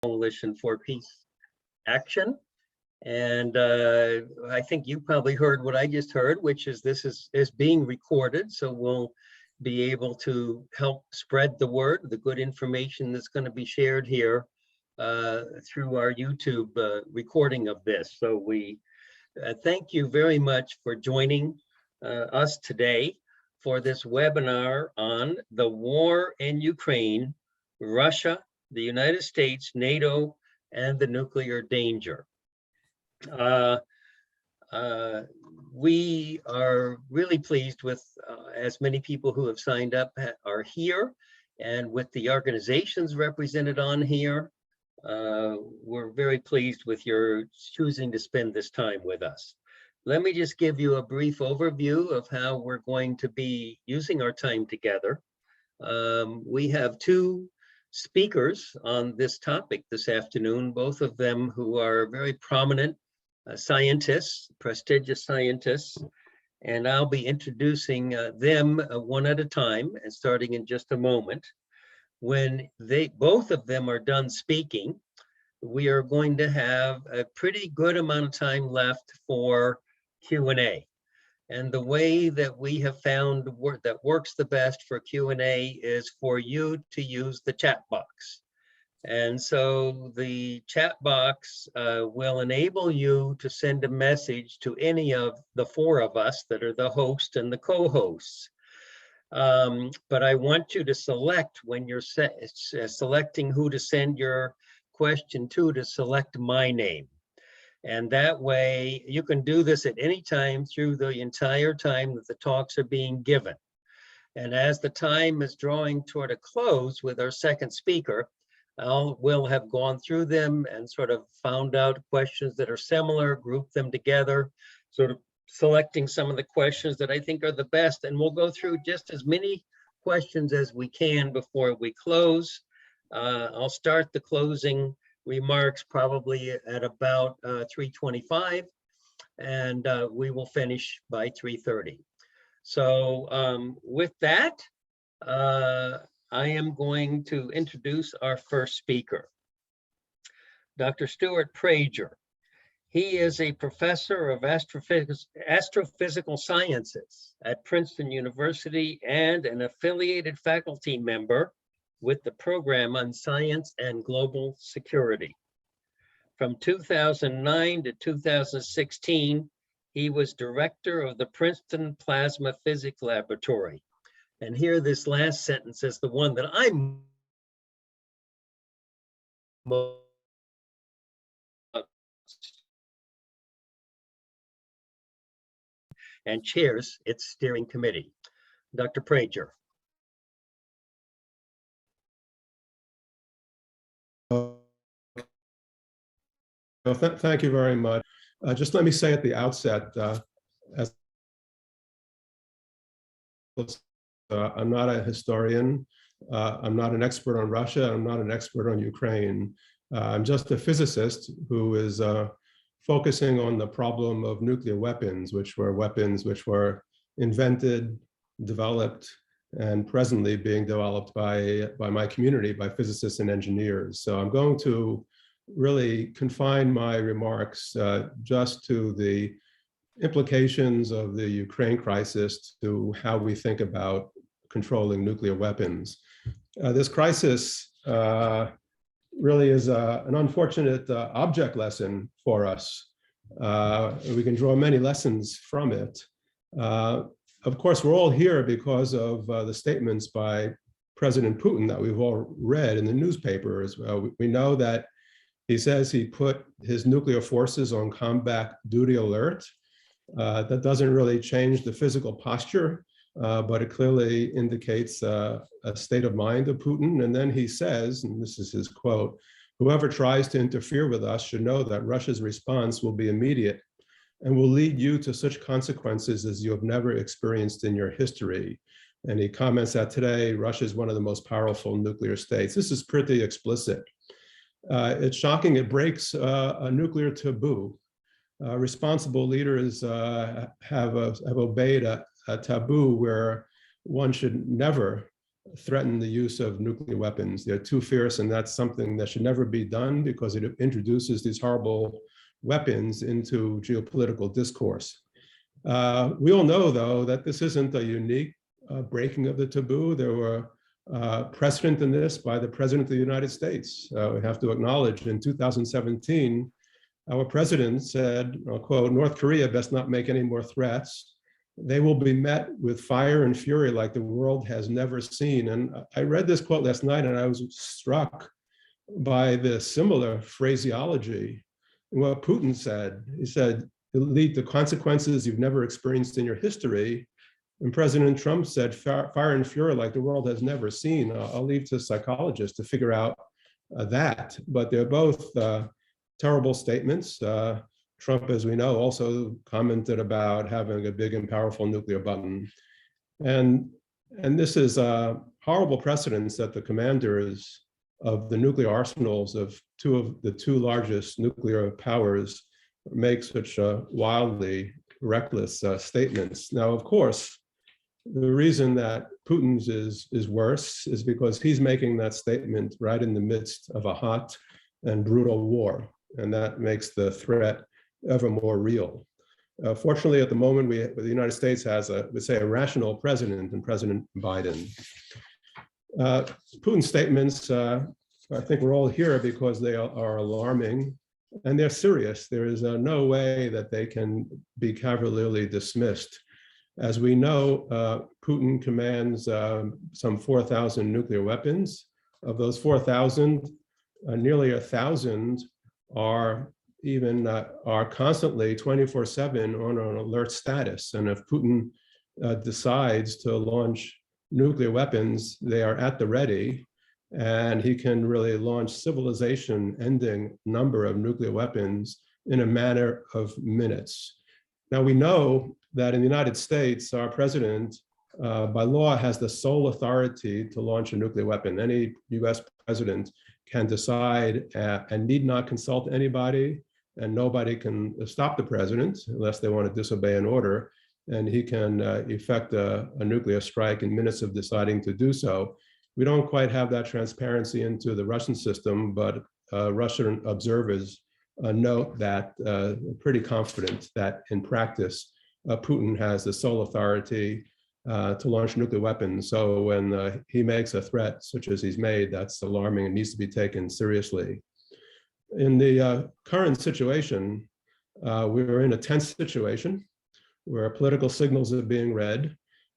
Coalition for Peace Action. And I think you probably heard what I just heard, which is this is being recorded. So we'll be able to help spread the word, the good information that's going to be shared here through our YouTube recording of this. So we thank you very much for joining us today for this webinar on the war in Ukraine, Russia, the United States, NATO, and the nuclear danger. We are really pleased with as many people who have signed up are here, and with the organizations represented on here. We're very pleased with your choosing to spend this time with us. Let me just give you a brief overview of how we're going to be using our time together. We have two speakers on this topic this afternoon, both of them who are very prominent scientists, prestigious scientists, and I'll be introducing them one at a time, and starting in just a moment. When both of them are done speaking, we are going to have a pretty good amount of time left for Q&A. And the way that we have found that works the best for Q&A is for you to use the chat box. And so the chat box will enable you to send a message to any of the four of us that are the host and the co-hosts. But I want you to select, when you're selecting who to send your question to select my name. And that way you can do this at any time through the entire time that the talks are being given. And as the time is drawing toward a close with our second speaker, we'll have gone through them and sort of found out questions that are similar, grouped them together, sort of selecting some of the questions that I think are the best. And we'll go through just as many questions as we can before we close. I'll start the closing remarks probably at about 3:25, and we will finish by 3:30. So with that, I am going to introduce our first speaker, Dr. Stewart Prager. He is a professor of astrophysical sciences at Princeton University and an affiliated faculty member with the program on science and global security. From 2009 to 2016, he was director of the Princeton Plasma Physics Laboratory. And here, this last sentence is the one that I'm most and chairs its steering committee. Dr. Prager. Thank you very much. Just let me say at the outset, I'm not a historian. I'm not an expert on Russia. I'm not an expert on Ukraine. I'm just a physicist who is focusing on the problem of nuclear weapons, which were invented, developed, and presently being developed by my community, by physicists and engineers. So I'm going to really confine my remarks just to the implications of the Ukraine crisis to how we think about controlling nuclear weapons. This crisis really is an unfortunate object lesson for us. We can draw many lessons from it. Of course, we're all here because of the statements by President Putin that we've all read in the newspapers. We know that he says he put his nuclear forces on combat duty alert. That doesn't really change the physical posture, but it clearly indicates a state of mind of Putin. And then he says, and this is his quote, "Whoever tries to interfere with us should know that Russia's response will be immediate and will lead you to such consequences as you have never experienced in your history." And he comments that today, Russia is one of the most powerful nuclear states. This is pretty explicit. It's shocking. It breaks a nuclear taboo. Responsible leaders have obeyed a taboo where one should never threaten the use of nuclear weapons. They're too fierce, and that's something that should never be done because it introduces these horrible weapons into geopolitical discourse. We all know, though, that this isn't a unique breaking of the taboo. There were precedent in this by the President of the United States. We have to acknowledge in 2017, our president said, quote, "North Korea best not make any more threats. They will be met with fire and fury like the world has never seen." And I read this quote last night and I was struck by the similar phraseology in what Putin said. He said, "It'll lead to consequences you've never experienced in your history." And President Trump said, "Fire and fury like the world has never seen." I'll leave to psychologists to figure out that, but they're both terrible statements. Trump, as we know, also commented about having a big and powerful nuclear button. And this is a horrible precedence that the commanders of the nuclear arsenals of the two largest nuclear powers make such wildly reckless statements. Now, of course, the reason that Putin's is worse is because he's making that statement right in the midst of a hot and brutal war. And that makes the threat ever more real. Fortunately, at the moment, the United States has a rational president in President Biden. Putin's statements, I think we're all here because they are alarming and they're serious. There is no way that they can be cavalierly dismissed. As we know, Putin commands some 4,000 nuclear weapons. Of those 4,000, nearly 1,000 are constantly 24/7 on an alert status. And if Putin decides to launch nuclear weapons, they are at the ready, and he can really launch civilization-ending number of nuclear weapons in a matter of minutes. Now, we know that in the United States, our president, by law, has the sole authority to launch a nuclear weapon. Any US president can decide and need not consult anybody, and nobody can stop the president unless they want to disobey an order, and he can effect a nuclear strike in minutes of deciding to do so. We don't quite have that transparency into the Russian system, but Russian observers note that pretty confident that in practice, Putin has the sole authority to launch nuclear weapons. So when he makes a threat such as he's made, that's alarming and needs to be taken seriously. In the current situation, we're in a tense situation where political signals are being read.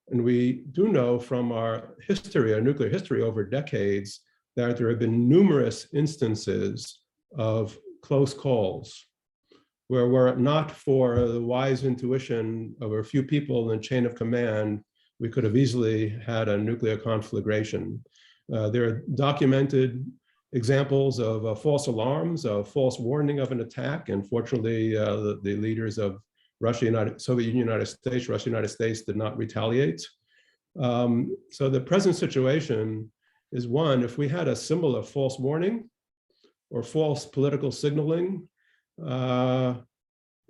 And we do know from our history, our nuclear history over decades, that there have been numerous instances of close calls where, were it not for the wise intuition of a few people in the chain of command, we could have easily had a nuclear conflagration. There are documented examples of false alarms, of false warning of an attack. And fortunately, the leaders of Russia, Soviet Union, United States, Russia, United States did not retaliate. So the present situation is one, if we had a similar false warning or false political signaling,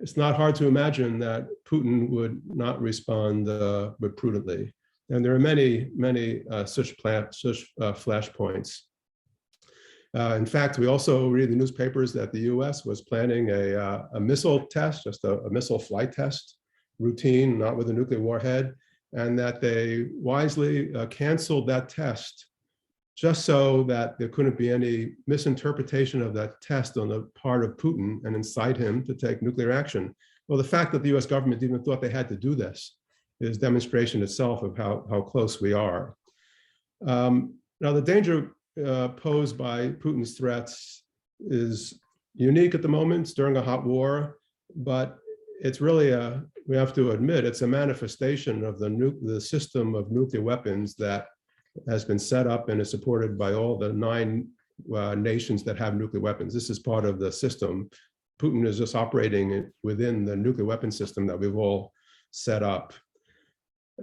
it's not hard to imagine that Putin would not respond but prudently. And there are many such flashpoints. In fact, we also read in the newspapers that the US was planning a missile test, just a missile flight test, routine, not with a nuclear warhead, and that they wisely canceled that test just so that there couldn't be any misinterpretation of that test on the part of Putin and incite him to take nuclear action. Well, the fact that the US government even thought they had to do this is demonstration itself of how close we are. Now, the danger posed by Putin's threats is unique at the moment. It's during a hot war, but it's really we have to admit, it's a manifestation of the system of nuclear weapons that has been set up and is supported by all the 9 nations that have nuclear weapons. This is part of the system. Putin is just operating within the nuclear weapon system that we've all set up.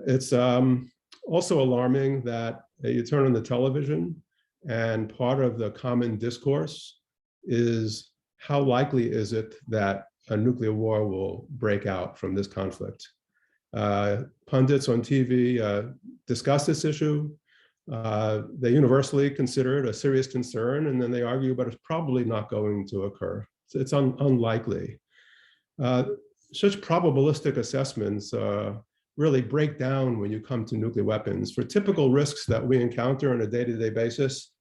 It's also alarming that you turn on the television and part of the common discourse is how likely is it that a nuclear war will break out from this conflict. Pundits on TV discuss this issue. They universally consider it a serious concern, and then they argue, but it's probably not going to occur. So it's unlikely. Such probabilistic assessments really break down when you come to nuclear weapons. For typical risks that we encounter on a day-to-day basis,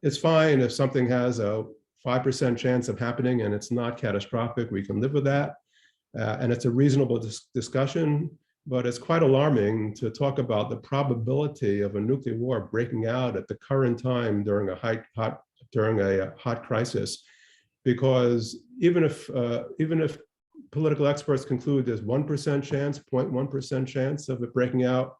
it's fine if something has a 5% chance of happening and it's not catastrophic. We can live with that. And it's a reasonable discussion, but it's quite alarming to talk about the probability of a nuclear war breaking out at the current time during a hot crisis. Because even if political experts conclude there's 1% chance, 0.1% chance of it breaking out,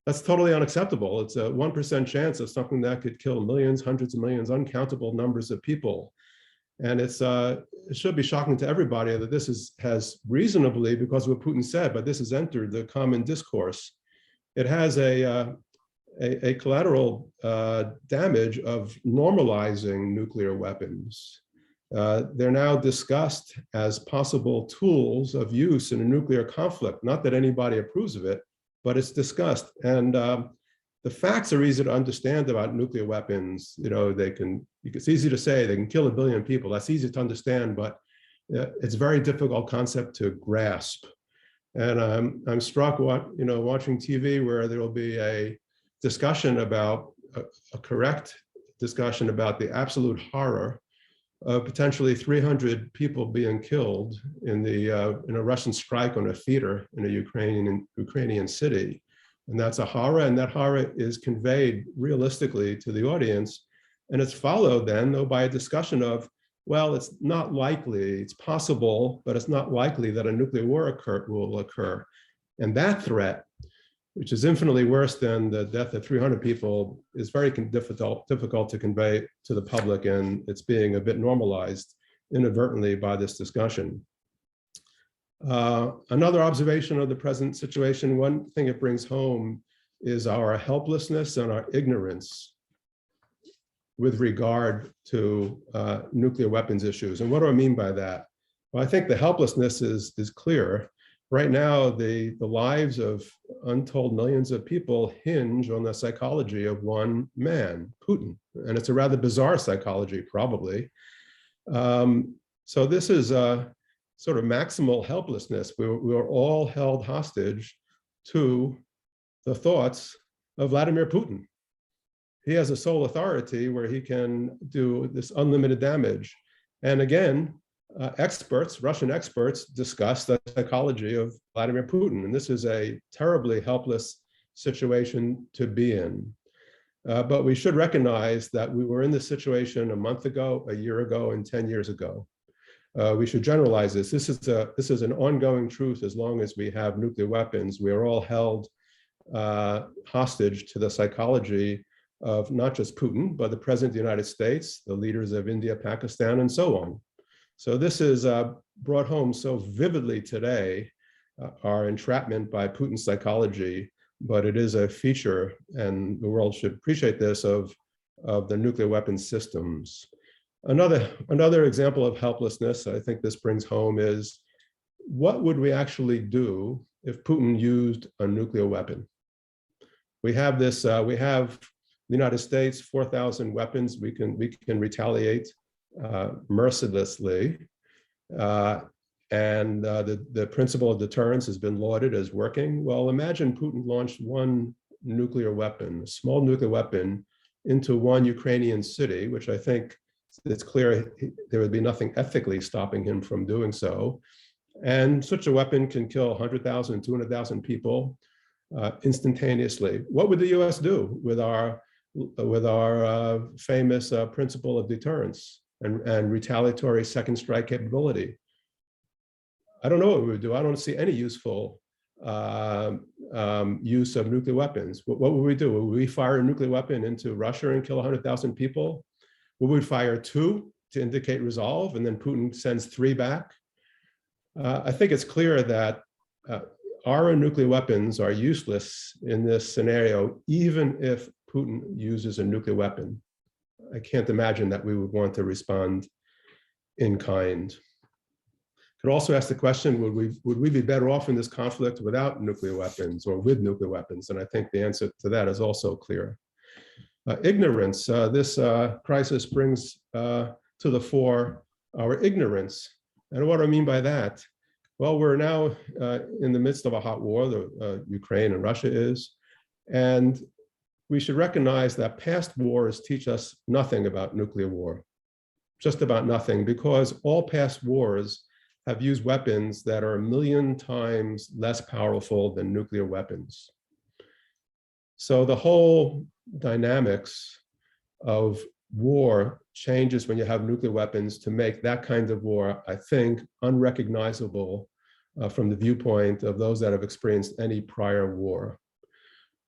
that's totally unacceptable. It's a 1% chance of something that could kill millions, hundreds of millions, uncountable numbers of people. And it should be shocking to everybody that this has reasonably, because of what Putin said, but this has entered the common discourse. It has a collateral damage of normalizing nuclear weapons. They're now discussed as possible tools of use in a nuclear conflict. Not that anybody approves of it, but it's discussed. And the facts are easy to understand about nuclear weapons. You know, it's easy to say they can kill 1 billion people. That's easy to understand, but it's a very difficult concept to grasp. And I'm struck watching TV where there will be a discussion about a correct discussion about the absolute horror of potentially 300 people being killed in a Russian strike on a theater in a Ukrainian city. And that's a horror, and that horror is conveyed realistically to the audience. And it's followed then, though, by a discussion of, well, it's not likely, it's possible, but it's not likely that a nuclear war will occur. And that threat, which is infinitely worse than the death of 300 people, is very difficult to convey to the public, and it's being a bit normalized inadvertently by this discussion. Another observation of the present situation, one thing it brings home is our helplessness and our ignorance with regard to nuclear weapons issues. And what do I mean by that? Well, I think the helplessness is clear. Right now, the lives of untold millions of people hinge on the psychology of one man, Putin. And it's a rather bizarre psychology, probably. So this is a sort of maximal helplessness. We were all held hostage to the thoughts of Vladimir Putin. He has a sole authority where he can do this unlimited damage. And again, Russian experts discuss the psychology of Vladimir Putin. And this is a terribly helpless situation to be in. But we should recognize that we were in this situation a month ago, a year ago, and 10 years ago. We should generalize this. This is an ongoing truth as long as we have nuclear weapons. We are all held hostage to the psychology of not just Putin, but the President of the United States, the leaders of India, Pakistan, and so on. So this is brought home so vividly today, our entrapment by Putin's psychology, but it is a feature, and the world should appreciate this, of the nuclear weapons systems. Another example of helplessness, I think this brings home, is what would we actually do if Putin used a nuclear weapon? We have the United States, 4,000 weapons. We can retaliate mercilessly. And the principle of deterrence has been lauded as working. Well, imagine Putin launched one nuclear weapon, a small nuclear weapon, into one Ukrainian city, which I think it's clear there would be nothing ethically stopping him from doing so. And such a weapon can kill 100,000, 200,000 people instantaneously. What would the US do with our famous principle of deterrence and retaliatory second strike capability? I don't know what we would do. I don't see any useful use of nuclear weapons. What would we do? Would we fire a nuclear weapon into Russia and kill 100,000 people? Would we fire 2 to indicate resolve, and then Putin sends 3 back? I think it's clear that our nuclear weapons are useless in this scenario, even if Putin uses a nuclear weapon. I can't imagine that we would want to respond in kind. Could also ask the question, would we be better off in this conflict without nuclear weapons or with nuclear weapons? And I think the answer to that is also clear. Ignorance. This crisis brings to the fore our ignorance. And what do I mean by that? Well, we're now in the midst of a hot war, Ukraine and Russia is, and we should recognize that past wars teach us nothing about nuclear war, just about nothing, because all past wars have used weapons that are 1,000,000 times less powerful than nuclear weapons. So the whole dynamics of war changes when you have nuclear weapons to make that kind of war, I think, unrecognizable from the viewpoint of those that have experienced any prior war.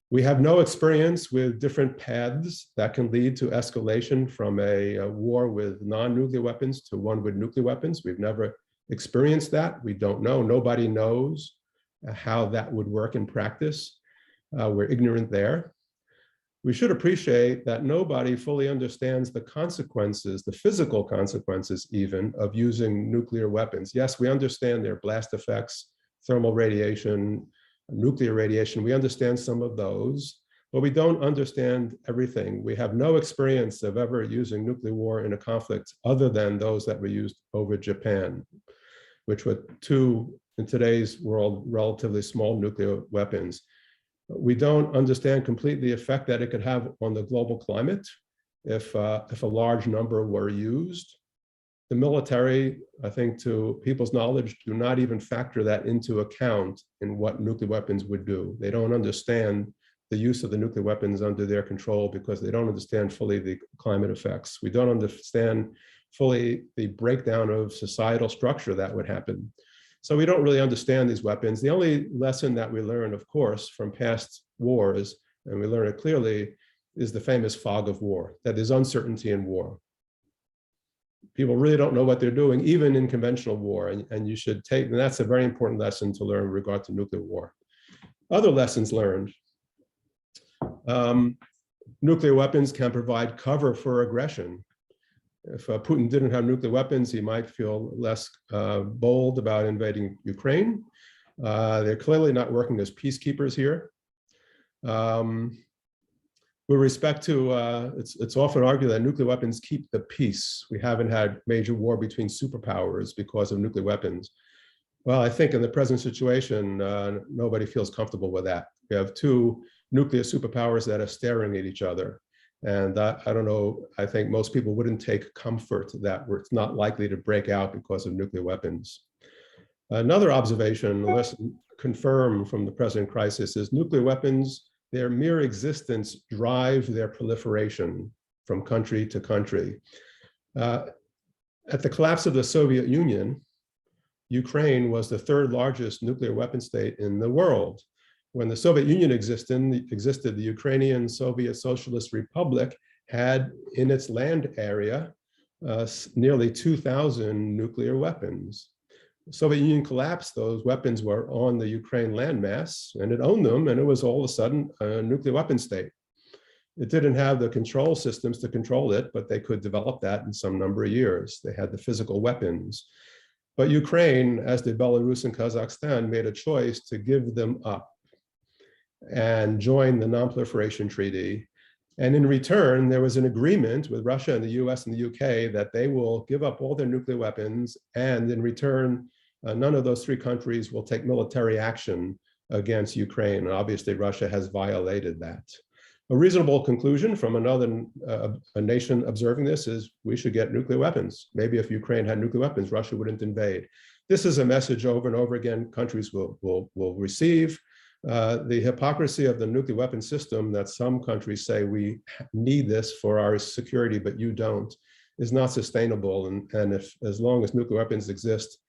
We have no experience with different paths that can lead to escalation from a war with non-nuclear weapons to one with nuclear weapons. We've never experienced that. We don't know. Nobody knows how that would work in practice. We're ignorant there. We should appreciate that nobody fully understands the consequences, the physical consequences even, of using nuclear weapons. Yes, we understand their blast effects, thermal radiation, nuclear radiation. We understand some of those, but we don't understand everything. We have no experience of ever using nuclear war in a conflict other than those that were used over Japan, which were two, in today's world, relatively small nuclear weapons. We don't understand completely the effect that it could have on the global climate if a large number were used. The military, I think, to people's knowledge, do not even factor that into account in what nuclear weapons would do. They don't understand the use of the nuclear weapons under their control because they don't understand fully the climate effects. We don't understand fully the breakdown of societal structure that would happen. So we don't really understand these weapons. The only lesson that we learn, of course, from past wars, and we learn it clearly, is the famous fog of war, that there's uncertainty in war. People really don't know what they're doing, even in conventional war, and you should take, and that's a very important lesson to learn in regard to nuclear war. Other lessons learned. Nuclear weapons can provide cover for aggression. If Putin didn't have nuclear weapons, he might feel less bold about invading Ukraine. They're clearly not working as peacekeepers here. With respect to, it's often argued that nuclear weapons keep the peace. We haven't had major war between superpowers because of nuclear weapons. Well, I think in the present situation, nobody feels comfortable with that. We have two nuclear superpowers that are staring at each other. And I don't know, I think most people wouldn't take comfort that it's not likely to break out because of nuclear weapons. Another observation, a lesson confirmed from the present crisis, is nuclear weapons, their mere existence drive their proliferation from country to country. At the collapse of the Soviet Union, Ukraine was the third largest nuclear weapon state in the world. When the Soviet Union existed, the Ukrainian Soviet Socialist Republic had in its land area nearly 2,000 nuclear weapons. The Soviet Union collapsed, those weapons were on the Ukraine landmass, and it owned them, and it was all of a sudden a nuclear weapon state. It didn't have the control systems to control it, but they could develop that in some number of years. They had the physical weapons. But Ukraine, as did Belarus and Kazakhstan, made a choice to give them up and join the Non-Proliferation Treaty. And in return, there was an agreement with Russia and the US and the UK that they will give up all their nuclear weapons, and in return, none of those three countries will take military action against Ukraine. And obviously, Russia has violated that. A reasonable conclusion from another a nation observing this is we should get nuclear weapons. Maybe if Ukraine had nuclear weapons, Russia wouldn't invade. This is a message over and over again countries will receive. The hypocrisy of the nuclear weapon system that some countries say we need this for our security, but you don't, is not sustainable. And if, as long as nuclear weapons exist,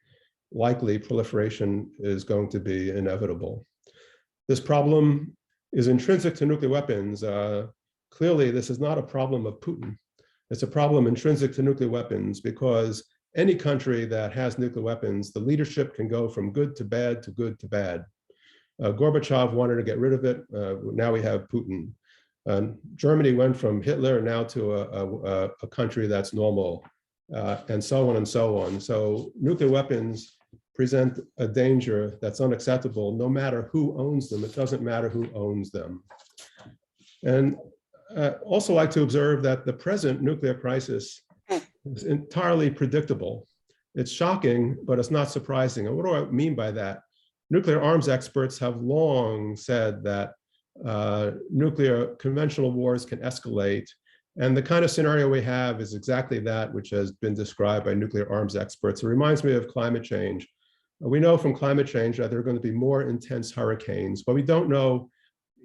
likely proliferation is going to be inevitable. This problem is intrinsic to nuclear weapons. Clearly, this is not a problem of Putin. It's a problem intrinsic to nuclear weapons because any country that has nuclear weapons, the leadership can go from good to bad to good to bad. Gorbachev wanted to get rid of it. Now we have Putin. Germany went from Hitler now to a country that's normal, and so on and so on. So nuclear weapons present a danger that's unacceptable no matter who owns them. It doesn't matter who owns them. And also like to observe that the present nuclear crisis is entirely predictable. It's shocking, but it's not surprising. And what do I mean by that? Nuclear arms experts have long said that nuclear conventional wars can escalate. And the kind of scenario we have is exactly that which has been described by nuclear arms experts. It reminds me of climate change. We know from climate change that there are going to be more intense hurricanes, but we don't know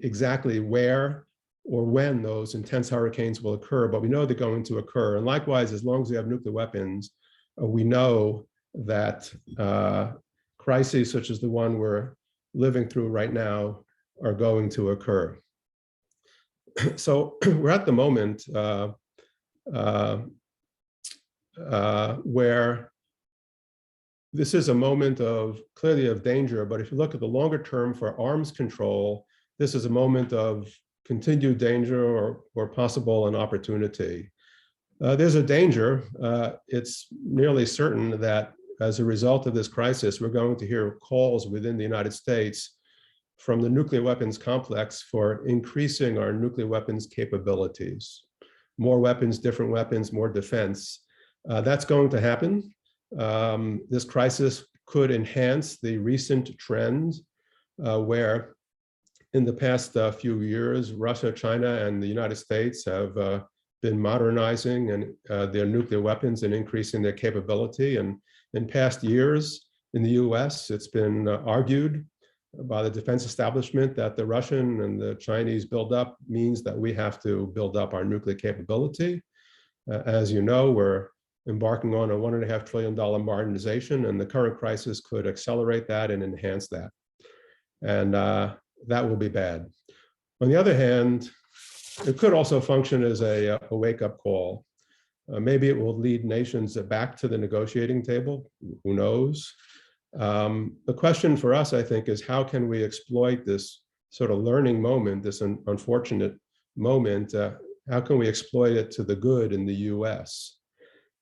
exactly where or when those intense hurricanes will occur, but we know they're going to occur. And likewise, as long as we have nuclear weapons, we know that crises such as the one we're living through right now are going to occur. So we're at the moment where this is a moment of clearly of danger, but if you look at the longer term for arms control, this is a moment of continued danger or possible an opportunity. There's a danger. It's nearly certain that as a result of this crisis, we're going to hear calls within the United States from the nuclear weapons complex for increasing our nuclear weapons capabilities. More weapons, different weapons, more defense. That's going to happen. This crisis could enhance the recent trend where in the past few years, Russia, China, and the United States have been modernizing and their nuclear weapons and increasing their capability. And in past years in the US, it's been argued by the defense establishment that the Russian and the Chinese buildup means that we have to build up our nuclear capability. As you know, we're embarking on a $1.5 trillion modernization, and the current crisis could accelerate that and enhance that. And that will be bad. On the other hand, it could also function as a wake-up call. Maybe it will lead nations back to the negotiating table, who knows? The question for us, I think, is how can we exploit this sort of learning moment, this unfortunate moment, how can we exploit it to the good in the US?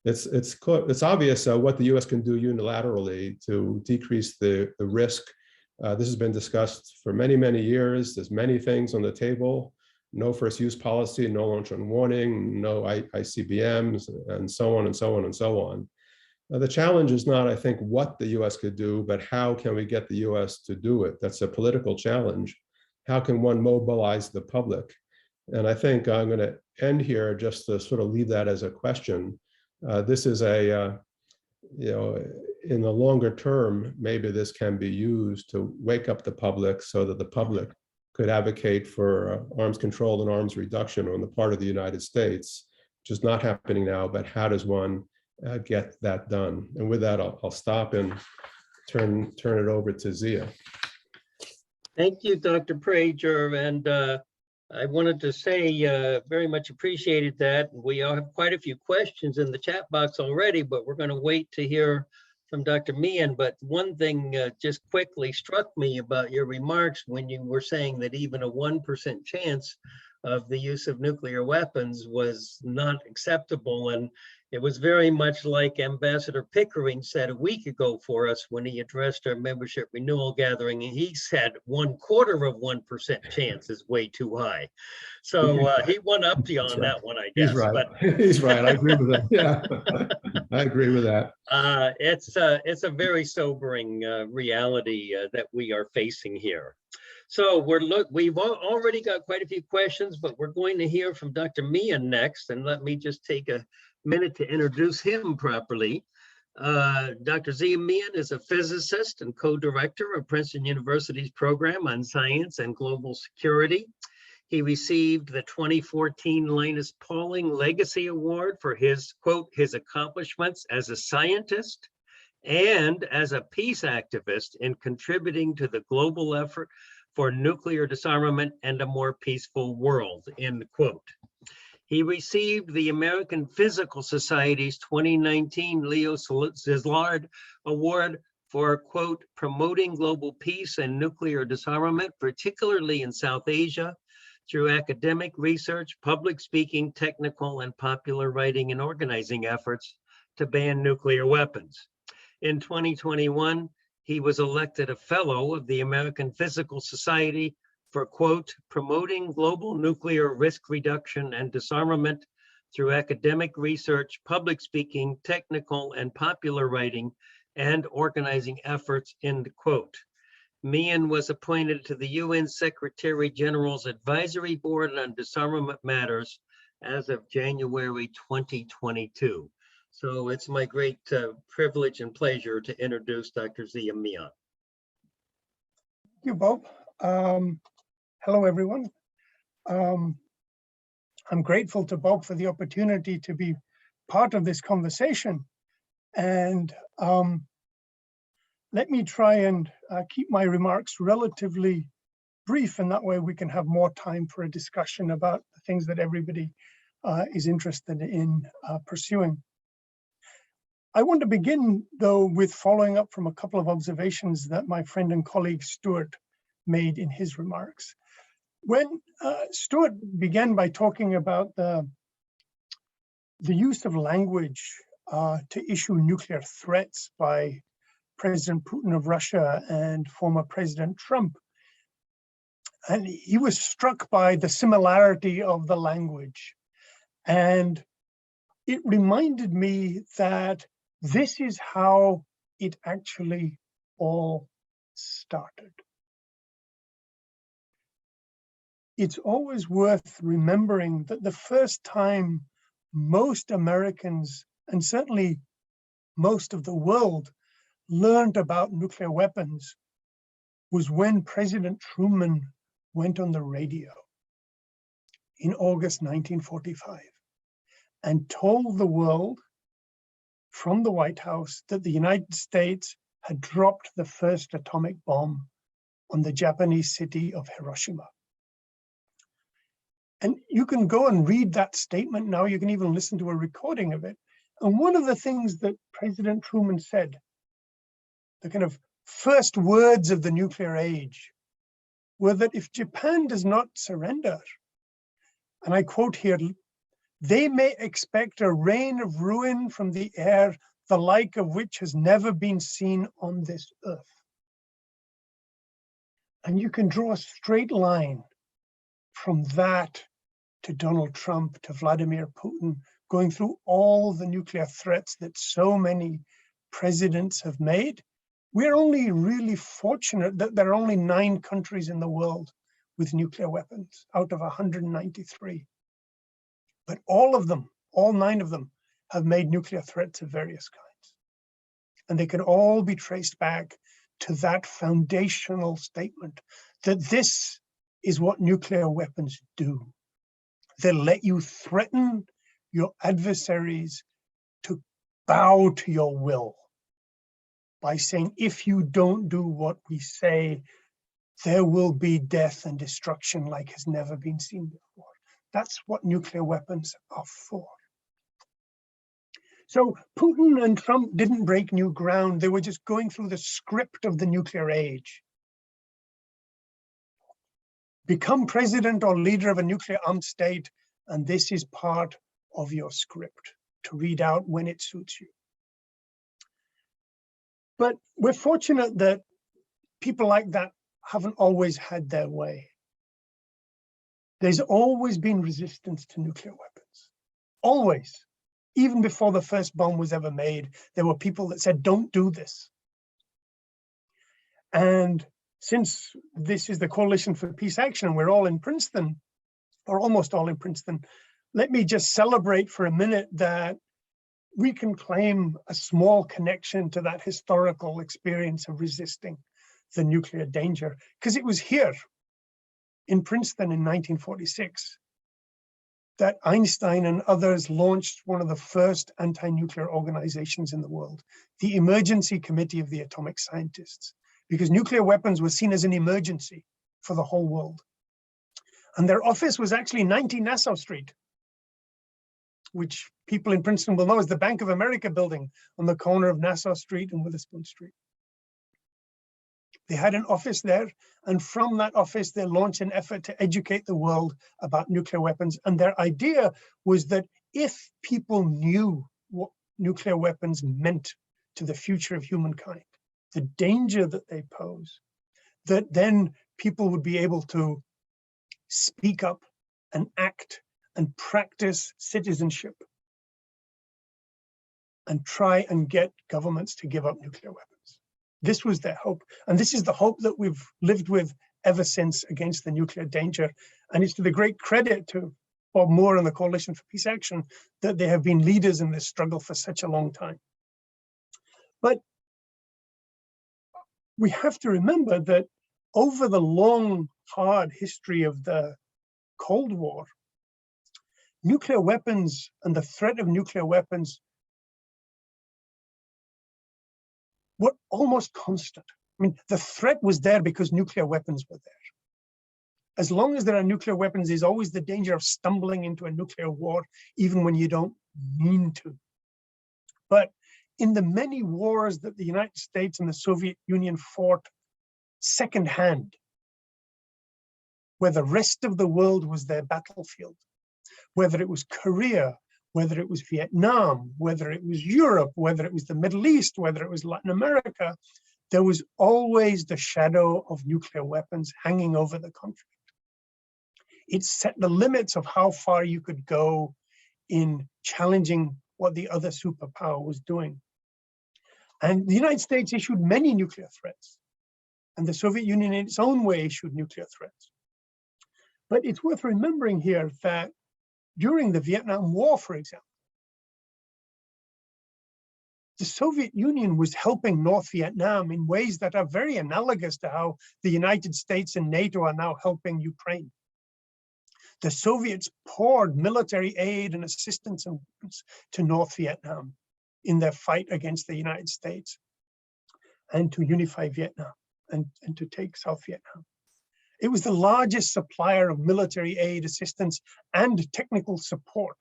It's obvious what the US can do unilaterally to decrease the risk. This has been discussed for many, many years. There's many things on the table. No first use policy, no launch on warning, no ICBMs, and so on and so on and so on. The challenge is not, I think, what the US could do, but how can we get the US to do it? That's a political challenge. How can one mobilize the public? And I think I'm going to end here just to sort of leave that as a question. This is a, in the longer term, maybe this can be used to wake up the public so that the public could advocate for arms control and arms reduction on the part of the United States, which is not happening now, but how does one get that done? And with that, I'll stop and turn it over to Zia. Thank you, Dr. Prager. And I wanted to say very much appreciated that. We all have quite a few questions in the chat box already, but we're going to wait to hear from Dr. Mian. But one thing just quickly struck me about your remarks when you were saying that even a 1% chance of the use of nuclear weapons was not acceptable. And it was very much like Ambassador Pickering said a week ago for us when he addressed our membership renewal gathering. And he said 1/4% chance is way too high. So he won up to you on that one, I guess. He's right. But he's right. I agree with that. Yeah, I agree with that. It's a very sobering reality that we are facing here. So we've already got quite a few questions, but we're going to hear from Dr. Mian next. And let me just take a minute to introduce him properly. Dr. Zia Mian is a physicist and co-director of Princeton University's program on science and global security. He received the 2014 Linus Pauling Legacy Award for his, quote, his accomplishments as a scientist and as a peace activist in contributing to the global effort for nuclear disarmament and a more peaceful world, end quote. He received the American Physical Society's 2019 Leo Szilard Award for, quote, promoting global peace and nuclear disarmament, particularly in South Asia, through academic research, public speaking, technical and popular writing and organizing efforts to ban nuclear weapons. In 2021, he was elected a fellow of the American Physical Society for, quote, promoting global nuclear risk reduction and disarmament through academic research, public speaking, technical and popular writing, and organizing efforts, end quote. Mian was appointed to the UN Secretary General's Advisory Board on Disarmament Matters as of January 2022. So it's my great privilege and pleasure to introduce Dr. Zia Mian. Thank you, Bob. Hello, everyone. I'm grateful to Bob for the opportunity to be part of this conversation. And let me try and keep my remarks relatively brief, and that way we can have more time for a discussion about the things that everybody is interested in pursuing. I want to begin, though, with following up from a couple of observations that my friend and colleague Stewart made in his remarks. When Stewart began by talking about the use of language to issue nuclear threats by President Putin of Russia and former President Trump, and he was struck by the similarity of the language. And it reminded me that this is how it actually all started. It's always worth remembering that the first time most Americans, and certainly most of the world, learned about nuclear weapons was when President Truman went on the radio in August 1945 and told the world from the White House that the United States had dropped the first atomic bomb on the Japanese city of Hiroshima. And you can go and read that statement now. You can even listen to a recording of it. And one of the things that President Truman said, the kind of first words of the nuclear age, were that if Japan does not surrender, and I quote here, they may expect a rain of ruin from the air, the like of which has never been seen on this earth. And you can draw a straight line from that to Donald Trump, to Vladimir Putin, going through all the nuclear threats that so many presidents have made. We're only really fortunate that there are only 9 countries in the world with nuclear weapons out of 193. But all of them, all 9 of them, have made nuclear threats of various kinds. And they can all be traced back to that foundational statement that this is what nuclear weapons do. They let you threaten your adversaries to bow to your will by saying, if you don't do what we say, there will be death and destruction like has never been seen before. That's what nuclear weapons are for. So Putin and Trump didn't break new ground. They were just going through the script of the nuclear age. Become president or leader of a nuclear armed state, and this is part of your script to read out when it suits you. But we're fortunate that people like that haven't always had their way. There's always been resistance to nuclear weapons, always. Even before the first bomb was ever made, there were people that said, don't do this. And since this is the Coalition for Peace Action, and we're all in Princeton, or almost all in Princeton, let me just celebrate for a minute that we can claim a small connection to that historical experience of resisting the nuclear danger, because it was here in Princeton in 1946 that Einstein and others launched one of the first anti-nuclear organizations in the world, the Emergency Committee of the Atomic Scientists, because nuclear weapons were seen as an emergency for the whole world. And their office was actually 90 Nassau Street, which people in Princeton will know is the Bank of America building on the corner of Nassau Street and Witherspoon Street. They had an office there, and from that office, they launched an effort to educate the world about nuclear weapons. And their idea was that if people knew what nuclear weapons meant to the future of humankind, the danger that they pose, that then people would be able to speak up and act and practice citizenship and try and get governments to give up nuclear weapons. This was their hope. And this is the hope that we've lived with ever since against the nuclear danger. And it's to the great credit to Bob Moore and the Coalition for Peace Action that they have been leaders in this struggle for such a long time. But we have to remember that over the long, hard history of the Cold War, nuclear weapons and the threat of nuclear weapons were almost constant. I mean, the threat was there because nuclear weapons were there. As long as there are nuclear weapons, there's always the danger of stumbling into a nuclear war, even when you don't mean to. But in the many wars that the United States and the Soviet Union fought secondhand, where the rest of the world was their battlefield, whether it was Korea, whether it was Vietnam, whether it was Europe, whether it was the Middle East, whether it was Latin America, there was always the shadow of nuclear weapons hanging over the conflict. It set the limits of how far you could go in challenging what the other superpower was doing. And the United States issued many nuclear threats, and the Soviet Union in its own way issued nuclear threats. But it's worth remembering here that during the Vietnam War, for example, the Soviet Union was helping North Vietnam in ways that are very analogous to how the United States and NATO are now helping Ukraine. The Soviets poured military aid and assistance and weapons to North Vietnam in their fight against the United States and to unify Vietnam and to take South Vietnam. It was the largest supplier of military aid, assistance, and technical support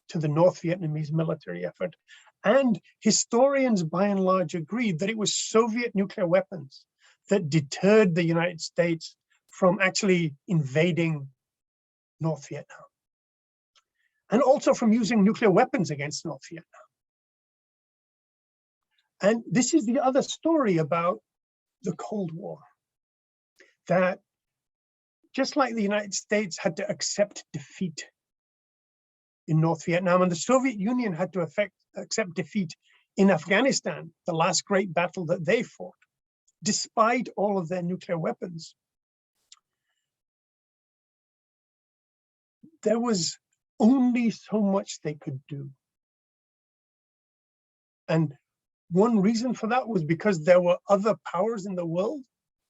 to the North Vietnamese military effort. And historians, by and large, agreed that it was Soviet nuclear weapons that deterred the United States from actually invading North Vietnam, and also from using nuclear weapons against North Vietnam. And this is the other story about the Cold War, that just like the United States had to accept defeat in North Vietnam, and the Soviet Union had to accept defeat in Afghanistan, the last great battle that they fought, despite all of their nuclear weapons, there was only so much they could do. And one reason for that was because there were other powers in the world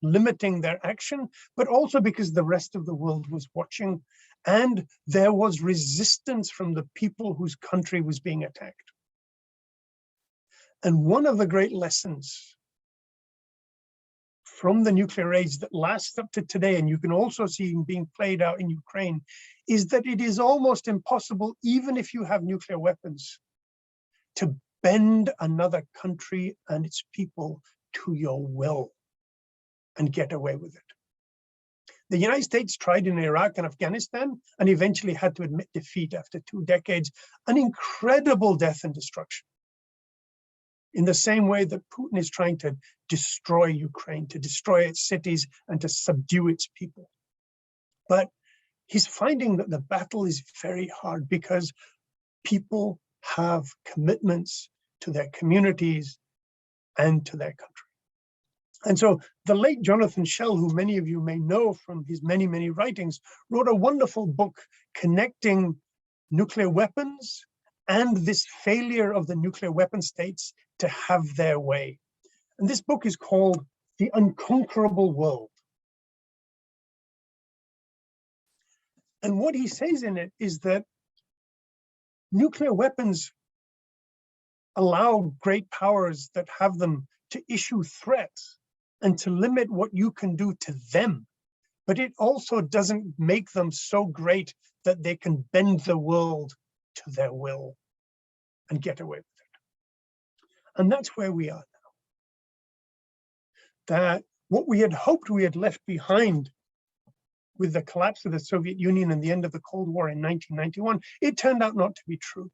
limiting their action, but also because the rest of the world was watching, and there was resistance from the people whose country was being attacked. And one of the great lessons from the nuclear age that lasts up to today, and you can also see being played out in Ukraine, is that it is almost impossible, even if you have nuclear weapons, to bend another country and its people to your will and get away with it. The United States tried in Iraq and Afghanistan and eventually had to admit defeat after 2 decades, an incredible death and destruction. In the same way that Putin is trying to destroy Ukraine, to destroy its cities and to subdue its people. But he's finding that the battle is very hard because people have commitments to their communities and to their country. And so the late Jonathan Schell, who many of you may know from his many, many writings, wrote a wonderful book connecting nuclear weapons and this failure of the nuclear weapon states to have their way. And this book is called The Unconquerable World. And what he says in it is that nuclear weapons allow great powers that have them to issue threats and to limit what you can do to them. But it also doesn't make them so great that they can bend the world to their will and get away with it. And that's where we are now. That what we had hoped we had left behind with the collapse of the Soviet Union and the end of the Cold War in 1991, it turned out not to be true.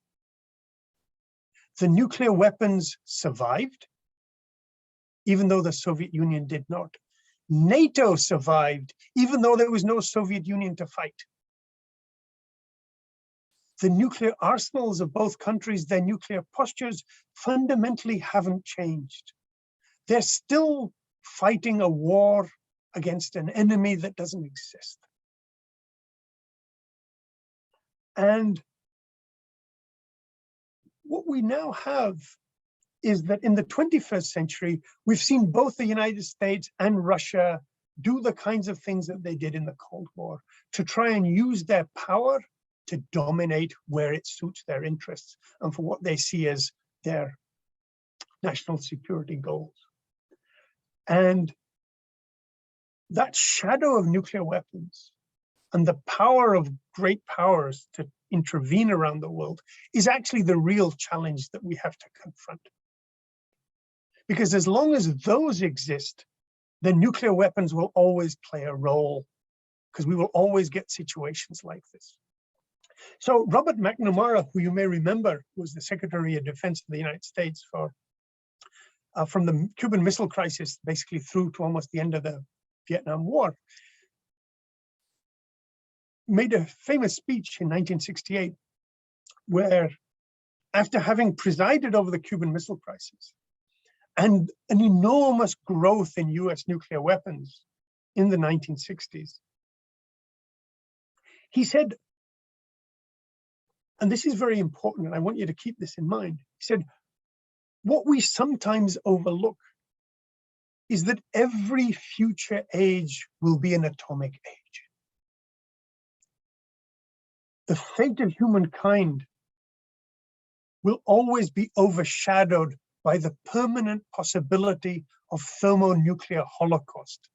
The nuclear weapons survived, even though the Soviet Union did not. NATO survived, even though there was no Soviet Union to fight. The nuclear arsenals of both countries, their nuclear postures fundamentally haven't changed. They're still fighting a war against an enemy that doesn't exist. And what we now have is that in the 21st century, we've seen both the United States and Russia do the kinds of things that they did in the Cold War to try and use their power to dominate where it suits their interests and for what they see as their national security goals. And that shadow of nuclear weapons and the power of great powers to intervene around the world is actually the real challenge that we have to confront. Because as long as those exist, then nuclear weapons will always play a role, because we will always get situations like this. So Robert Mcnamara, who you may remember was the Secretary of Defense of the United States for from the Cuban Missile Crisis basically through to almost the end of the Vietnam War, made a famous speech in 1968 where, after having presided over the Cuban Missile Crisis and an enormous growth in US nuclear weapons in the 1960s, he said, and this is very important, and I want you to keep this in mind, he said, what we sometimes overlook is that every future age will be an atomic age. The fate of humankind will always be overshadowed by the permanent possibility of thermonuclear holocaust.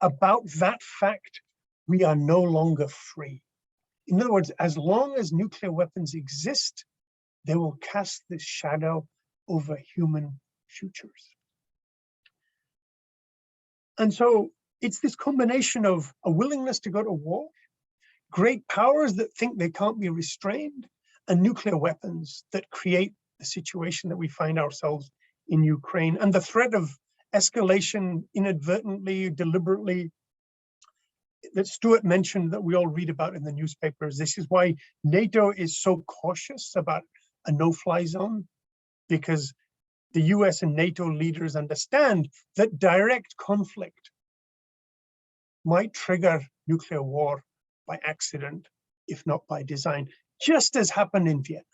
About that fact, we are no longer free. In other words, as long as nuclear weapons exist, they will cast this shadow over human futures. And so it's this combination of a willingness to go to war, great powers that think they can't be restrained, and nuclear weapons that create the situation that we find ourselves in Ukraine, and the threat of escalation inadvertently, deliberately, that Stewart mentioned, that we all read about in the newspapers. This is why NATO is so cautious about a no-fly zone, because the US and NATO leaders understand that direct conflict might trigger nuclear war by accident, if not by design, just as happened in Vietnam.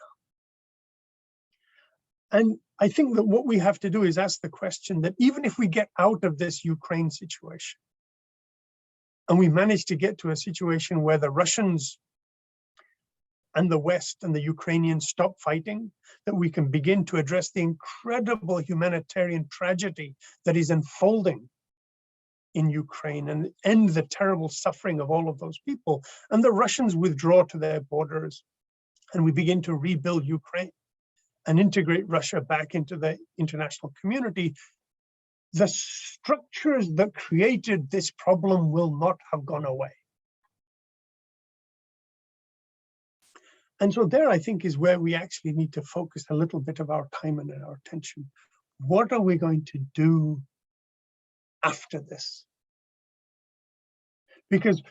And I think that what we have to do is ask the question that even if we get out of this Ukraine situation, and we manage to get to a situation where the Russians and the West and the Ukrainians stop fighting, that we can begin to address the incredible humanitarian tragedy that is unfolding in Ukraine and end the terrible suffering of all of those people, and the Russians withdraw to their borders, and we begin to rebuild Ukraine and integrate Russia back into the international community, the structures that created this problem will not have gone away. And so there, I think, is where we actually need to focus a little bit of our time and our attention. What are we going to do after this? Because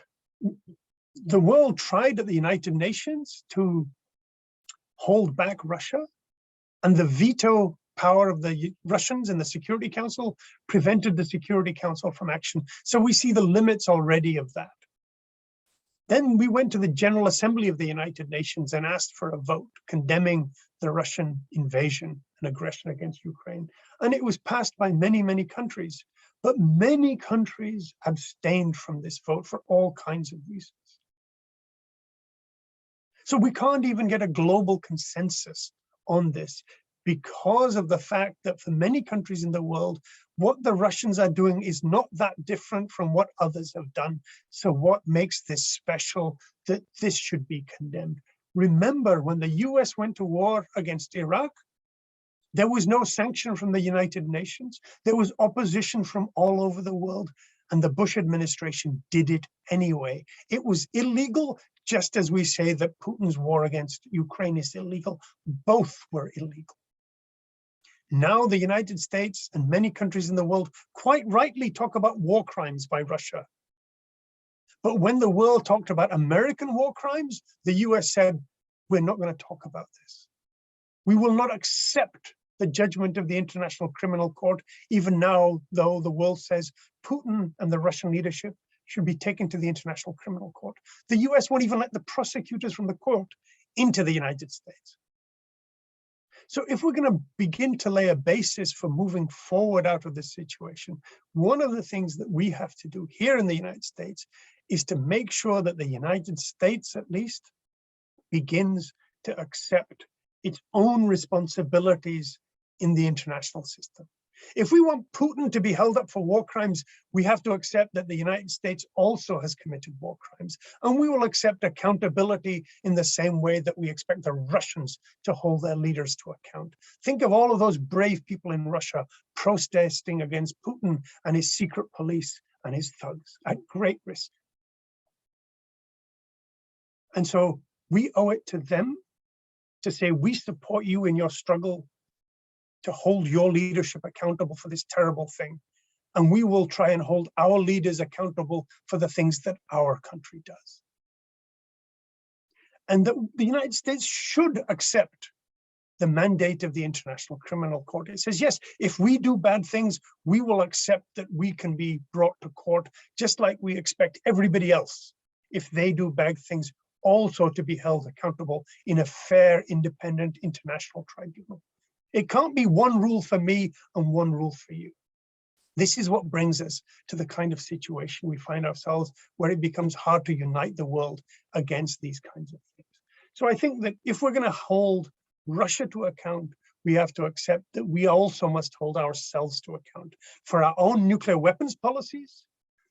the world tried at the United Nations to hold back Russia, and the veto power of the Russians in the Security Council prevented the Security Council from action. So we see the limits already of that. Then we went to the General Assembly of the United Nations and asked for a vote condemning the Russian invasion and aggression against Ukraine. And it was passed by many, many countries, but many countries abstained from this vote for all kinds of reasons. So we can't even get a global consensus on this because of the fact that for many countries in the world, what the Russians are doing is not that different from what others have done. So what makes this special that this should be condemned? Remember, when the US went to war against Iraq, there was no sanction from the United Nations. There was opposition from all over the world, and the Bush administration did it anyway. It was illegal, just as we say that Putin's war against Ukraine is illegal. Both were illegal. Now the United States and many countries in the world quite rightly talk about war crimes by Russia. But when the world talked about American war crimes, the US said, we're not going to talk about this. We will not accept the judgment of the International Criminal Court, even now, though the world says Putin and the Russian leadership should be taken to the International Criminal Court. The US won't even let the prosecutors from the court into the United States. So if we're going to begin to lay a basis for moving forward out of this situation, one of the things that we have to do here in the United States is to make sure that the United States, at least, begins to accept its own responsibilities in the international system. If we want Putin to be held up for war crimes, we have to accept that the United States also has committed war crimes. And we will accept accountability in the same way that we expect the Russians to hold their leaders to account. Think of all of those brave people in Russia protesting against Putin and his secret police and his thugs at great risk. And so we owe it to them to say, we support you in your struggle to hold your leadership accountable for this terrible thing. And we will try and hold our leaders accountable for the things that our country does. And that the United States should accept the mandate of the International Criminal Court. It says, yes, if we do bad things, we will accept that we can be brought to court, just like we expect everybody else, if they do bad things, also to be held accountable in a fair, independent international tribunal. It can't be one rule for me and one rule for you. This is what brings us to the kind of situation we find ourselves where it becomes hard to unite the world against these kinds of things. So I think that if we're going to hold Russia to account, we have to accept that we also must hold ourselves to account for our own nuclear weapons policies,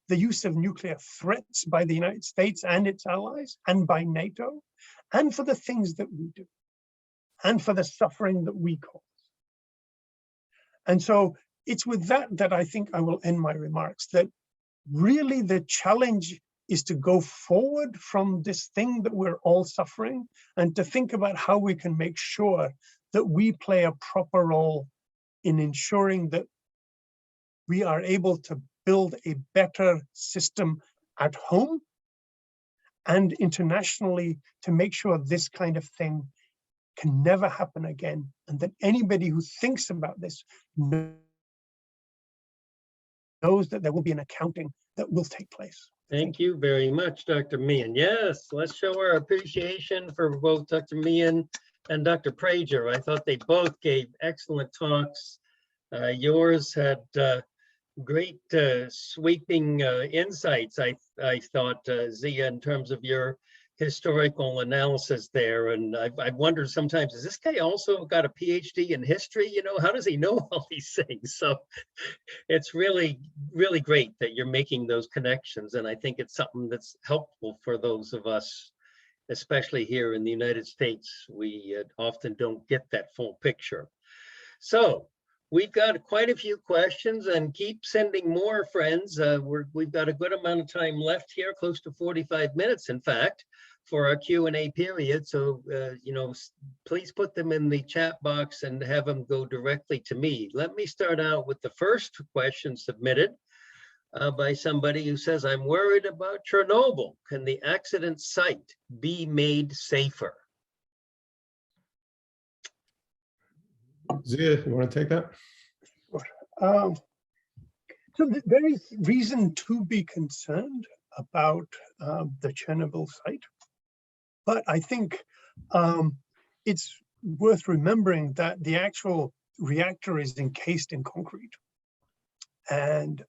the use of nuclear threats by the United States and its allies and by NATO, and for the things that we do, and for the suffering that we cause. And so it's with that I think I will end my remarks, that really the challenge is to go forward from this thing that we're all suffering and to think about how we can make sure that we play a proper role in ensuring that we are able to build a better system at home and internationally to make sure this kind of thing can never happen again, and that anybody who thinks about this knows that there will be an accounting that will take place. Thank you very much, Dr. Mian. Yes, let's show our appreciation for both Dr. Mian and Dr. Prager. I thought they both gave excellent talks. Yours had great sweeping insights, I thought, Zia, in terms of your historical analysis there. And I wondered sometimes, has this guy also got a PhD in history? You know, how does he know all these things? So it's really, really great that you're making those connections. And I think it's something that's helpful for those of us, especially here in the United States. We often don't get that full picture. So we've got quite a few questions, and keep sending more, friends. We've got a good amount of time left here, close to 45 minutes, in fact, for our Q&A period. So, you know, please put them in the chat box and have them go directly to me. Let me start out with the first question submitted by somebody who says, I'm worried about Chernobyl. Can the accident site be made safer? Zia, you want to take that? So there is reason to be concerned about the Chernobyl site, but I think it's worth remembering that the actual reactor is encased in concrete, and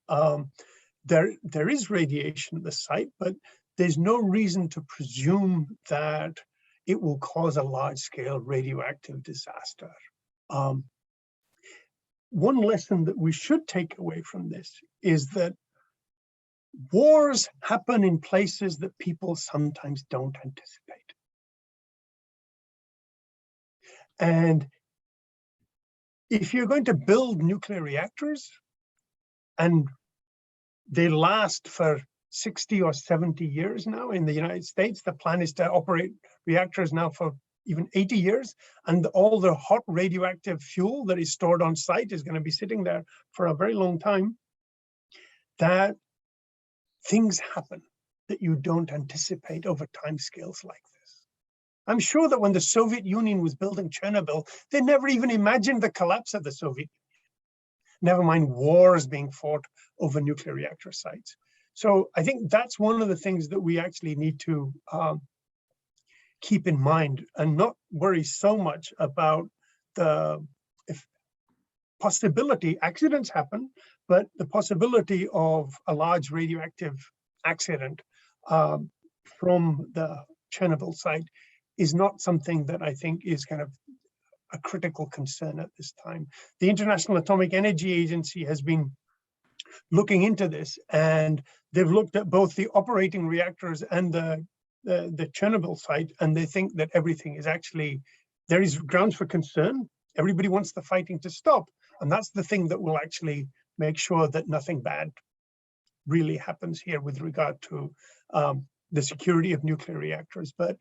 there is radiation at the site, but there's no reason to presume that it will cause a large-scale radioactive disaster. One lesson that we should take away from this is that wars happen in places that people sometimes don't anticipate. And if you're going to build nuclear reactors and they last for 60 or 70 years now in the United States, the plan is to operate reactors now for even 80 years, and all the hot radioactive fuel that is stored on site is going to be sitting there for a very long time, that things happen that you don't anticipate over timescales like this. I'm sure that when the Soviet Union was building Chernobyl, they never even imagined the collapse of the Soviet Union. Never mind wars being fought over nuclear reactor sites. So I think that's one of the things that we actually need to keep in mind and not worry so much about the possibility. Accidents happen, but the possibility of a large radioactive accident from the Chernobyl site is not something that I think is kind of a critical concern at this time. The International Atomic Energy Agency has been looking into this, and they've looked at both the operating reactors and the Chernobyl site, and they think that everything is actually, there is grounds for concern. Everybody wants the fighting to stop, and that's the thing that will actually make sure that nothing bad really happens here with regard to the security of nuclear reactors. But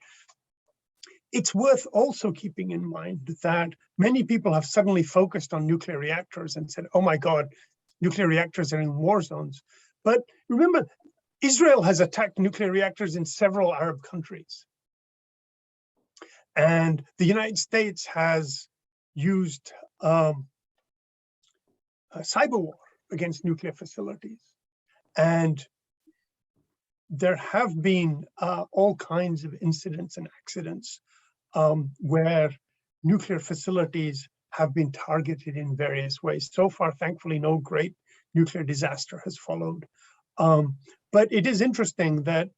it's worth also keeping in mind that many people have suddenly focused on nuclear reactors and said, oh my God, nuclear reactors are in war zones. But remember, Israel has attacked nuclear reactors in several Arab countries. And the United States has used cyber war against nuclear facilities. And there have been all kinds of incidents and accidents where nuclear facilities have been targeted in various ways. So far, thankfully, no great nuclear disaster has followed. But it is interesting that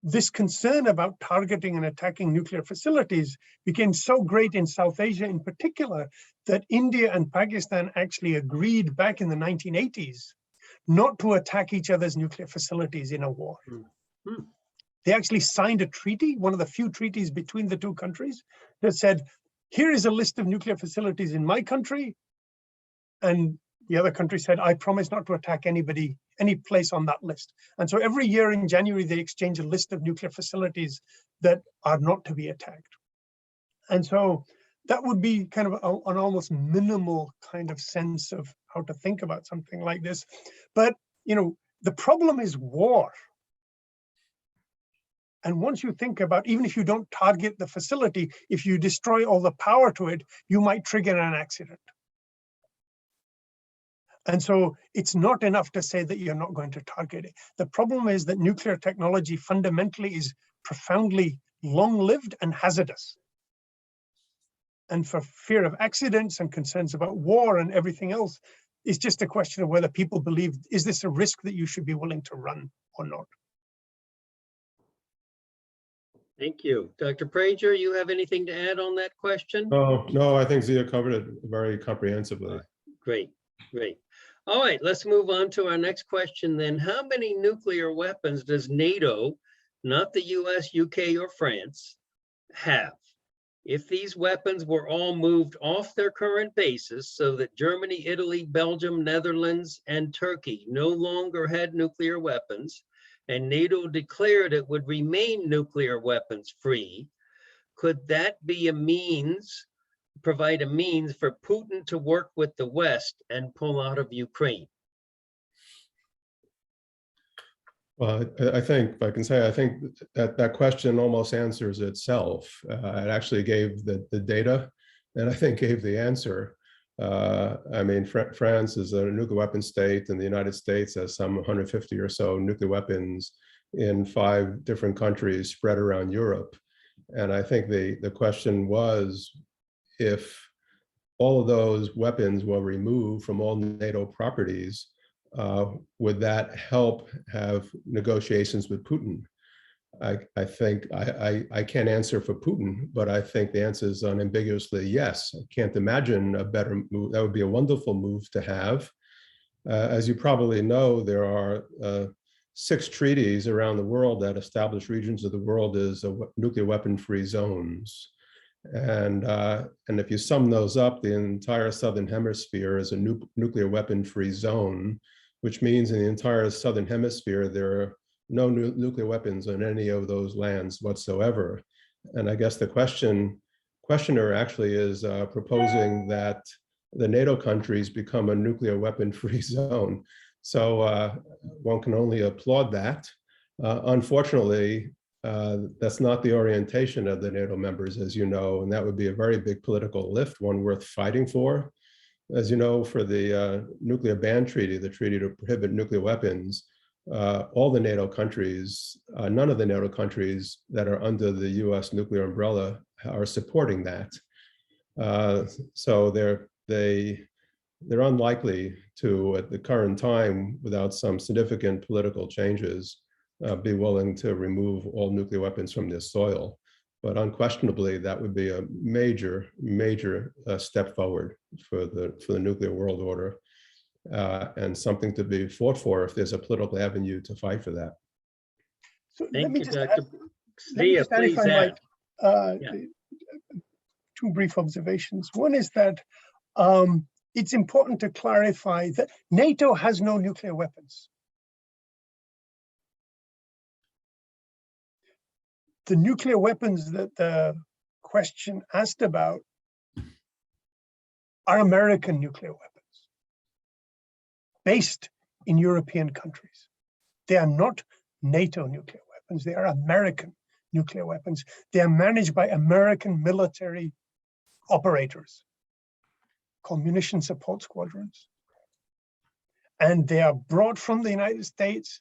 this concern about targeting and attacking nuclear facilities became so great in South Asia in particular, that India and Pakistan actually agreed back in the 1980s not to attack each other's nuclear facilities in a war. They actually signed a treaty, one of the few treaties between the two countries, that said, here is a list of nuclear facilities in my country. And the other country said, I promise not to attack anybody, any place on that list. And so every year in January, they exchange a list of nuclear facilities that are not to be attacked. And so that would be kind of an almost minimal kind of sense of how to think about something like this. But, you know, the problem is war. And once you think about, even if you don't target the facility, if you destroy all the power to it, you might trigger an accident. And so it's not enough to say that you're not going to target it. The problem is that nuclear technology fundamentally is profoundly long-lived and hazardous. And for fear of accidents and concerns about war and everything else, it's just a question of whether people believe, is this a risk that you should be willing to run or not? Thank you. Dr. Prager, you have anything to add on that question? Oh, no, I think Zia covered it very comprehensively. Great, great. All right, let's move on to our next question then. How many nuclear weapons does NATO, not the US, UK, or France, have? If these weapons were all moved off their current bases so that Germany, Italy, Belgium, Netherlands, and Turkey no longer had nuclear weapons, and NATO declared it would remain nuclear weapons free, could that be a means, provide a means for Putin to work with the West and pull out of Ukraine? Well, I think, if I can say, I think that question almost answers itself. It actually gave the data, and I think gave the answer. I mean, France is a nuclear weapon state, and the United States has some 150 or so nuclear weapons in 5 different countries spread around Europe. And I think the question was, if all of those weapons were removed from all NATO properties, would that help have negotiations with Putin? I think I can't answer for Putin, but I think the answer is unambiguously yes. I can't imagine a better move. That would be a wonderful move to have. As you probably know, there are 6 treaties around the world that establish regions of the world as nuclear weapon-free zones. And if you sum those up, the entire Southern Hemisphere is a nuclear weapon-free zone, which means in the entire Southern Hemisphere, there are no nuclear weapons on any of those lands whatsoever. And I guess the question questioner actually is proposing that the NATO countries become a nuclear weapon-free zone. So one can only applaud that. Unfortunately, that's not the orientation of the NATO members, as you know, and that would be a very big political lift, one worth fighting for. As you know, for the nuclear ban treaty, the treaty to prohibit nuclear weapons, all the NATO countries, none of the NATO countries that are under the US nuclear umbrella are supporting that. So they're unlikely to, at the current time, without some significant political changes, be willing to remove all nuclear weapons from their soil. But unquestionably, that would be a major, major step forward for the nuclear world order, and something to be fought for if there's a political avenue to fight for that. So Thank you, Dr. let me Zia, just add, if please I add. might, Yeah. two brief observations. One is that it's important to clarify that NATO has no nuclear weapons. The nuclear weapons that the question asked about are American nuclear weapons based in European countries. They are not NATO nuclear weapons. They are American nuclear weapons. They are managed by American military operators called munition support squadrons. And they are brought from the United States,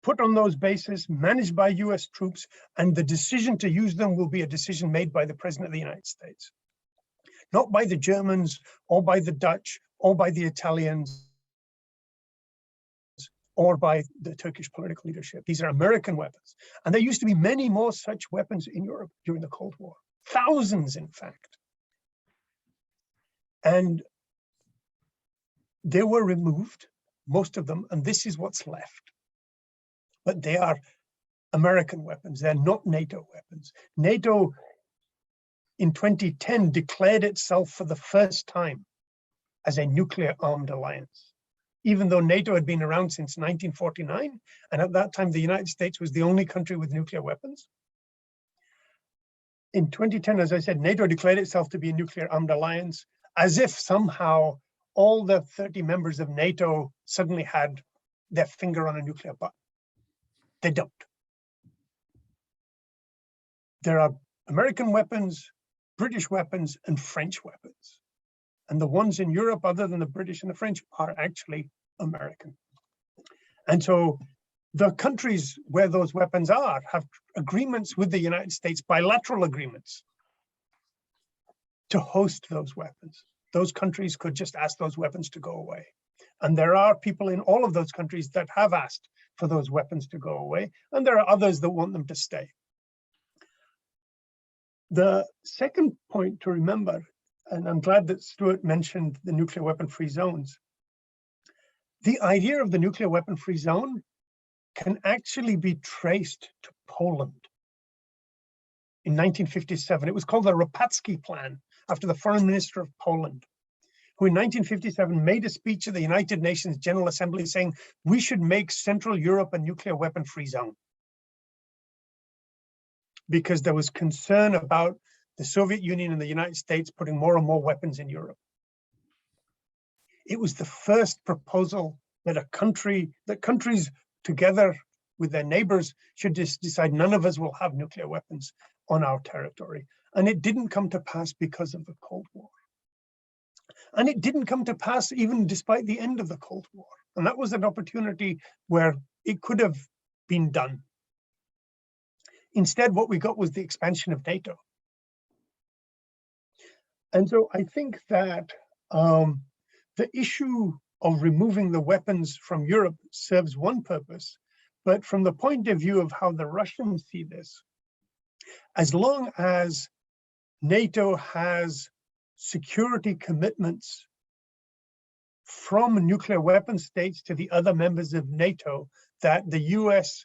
put on those bases, managed by US troops, and the decision to use them will be a decision made by the President of the United States, not by the Germans or by the Dutch or by the Italians or by the Turkish political leadership. These are American weapons. And there used to be many more such weapons in Europe during the Cold War, thousands, in fact. And they were removed, most of them, and this is what's left. But they are American weapons. They're not NATO weapons. NATO in 2010 declared itself for the first time as a nuclear armed alliance, even though NATO had been around since 1949. And at that time, the United States was the only country with nuclear weapons. In 2010, as I said, NATO declared itself to be a nuclear armed alliance, as if somehow all the 30 members of NATO suddenly had their finger on a nuclear button. They don't. There are American weapons, British weapons, and French weapons. And the ones in Europe, other than the British and the French, are actually American. And so the countries where those weapons are have agreements with the United States, bilateral agreements, to host those weapons. Those countries could just ask those weapons to go away. And there are people in all of those countries that have asked for those weapons to go away, and there are others that want them to stay. The second point to remember, and I'm glad that Stewart mentioned the nuclear weapon-free zones. The idea of the nuclear weapon-free zone can actually be traced to Poland. In 1957, it was called the Rapatsky Plan, after the foreign minister of Poland, who in 1957 made a speech at the United Nations General Assembly saying, we should make Central Europe a nuclear weapon-free zone. Because there was concern about the Soviet Union and the United States putting more and more weapons in Europe. It was the first proposal that countries together with their neighbors should just decide none of us will have nuclear weapons on our territory. And it didn't come to pass because of the Cold War. And it didn't come to pass even despite the end of the Cold War. And that was an opportunity where it could have been done. Instead, what we got was the expansion of NATO. And so I think that the issue of removing the weapons from Europe serves one purpose, but from the point of view of how the Russians see this, as long as NATO has security commitments from nuclear weapon states to the other members of NATO, that the US,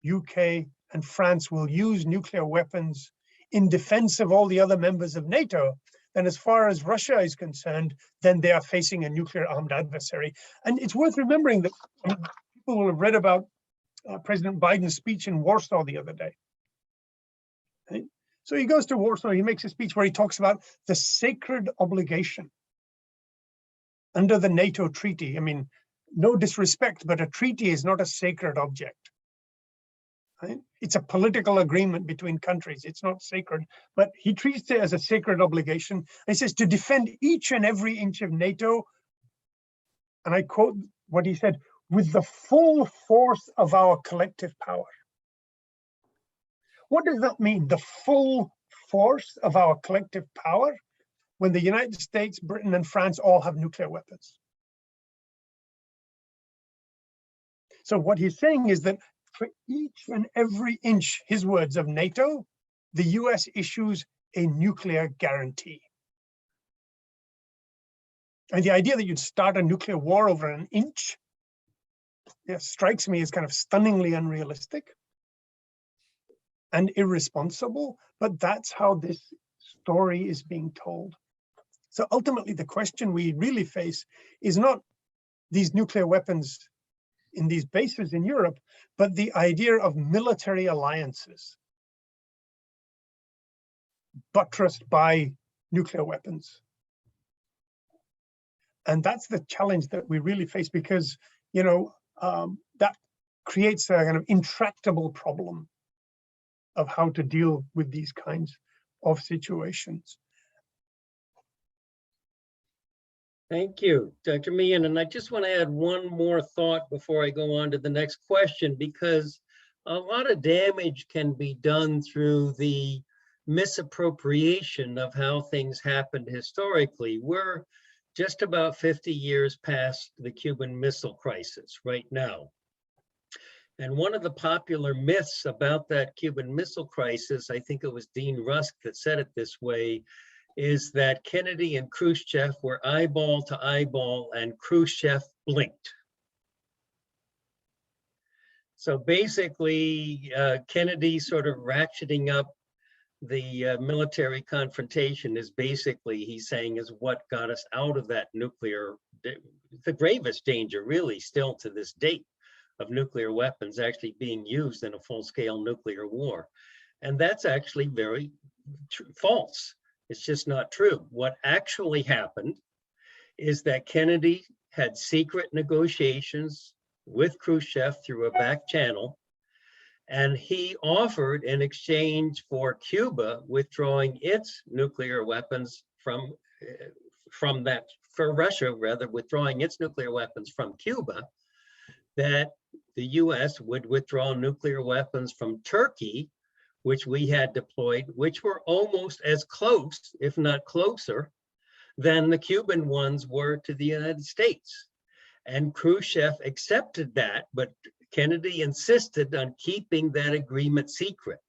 UK, and France will use nuclear weapons in defense of all the other members of NATO, then as far as Russia is concerned, then they are facing a nuclear armed adversary. And it's worth remembering that people will have read about President Biden's speech in Warsaw the other day. Right? So he goes to Warsaw, he makes a speech where he talks about the sacred obligation under the NATO treaty. I mean, no disrespect, but a treaty is not a sacred object. Right? It's a political agreement between countries. It's not sacred, but he treats it as a sacred obligation. And he says to defend each and every inch of NATO, and I quote what he said, with the full force of our collective power. What does that mean? The full force of our collective power when the United States, Britain, and France all have nuclear weapons. So what he's saying is that for each and every inch, his words, of NATO, the US issues a nuclear guarantee. And the idea that you'd start a nuclear war over an inch, strikes me as kind of stunningly unrealistic and irresponsible, but that's how this story is being told. So ultimately, the question we really face is not these nuclear weapons in these bases in Europe, but the idea of military alliances buttressed by nuclear weapons. And that's the challenge that we really face, because, that creates a kind of intractable problem of how to deal with these kinds of situations. Thank you, Dr. Mian. And I just want to add one more thought before I go on to the next question, because a lot of damage can be done through the misappropriation of how things happened historically. We're just about 50 years past the Cuban Missile Crisis right now. And one of the popular myths about that Cuban Missile Crisis, I think it was Dean Rusk that said it this way, is that Kennedy and Khrushchev were eyeball to eyeball and Khrushchev blinked. So basically, Kennedy sort of ratcheting up the military confrontation is basically, he's saying, is what got us out of that nuclear, the gravest danger really still to this date of nuclear weapons actually being used in a full-scale nuclear war. And that's actually very false. It's just not true. What actually happened is that Kennedy had secret negotiations with Khrushchev through a back channel, and he offered in exchange for Cuba withdrawing its nuclear weapons from Russia, rather, withdrawing its nuclear weapons from Cuba, that the US would withdraw nuclear weapons from Turkey, which we had deployed, which were almost as close, if not closer, than the Cuban ones were to the United States. And Khrushchev accepted that, but Kennedy insisted on keeping that agreement secret.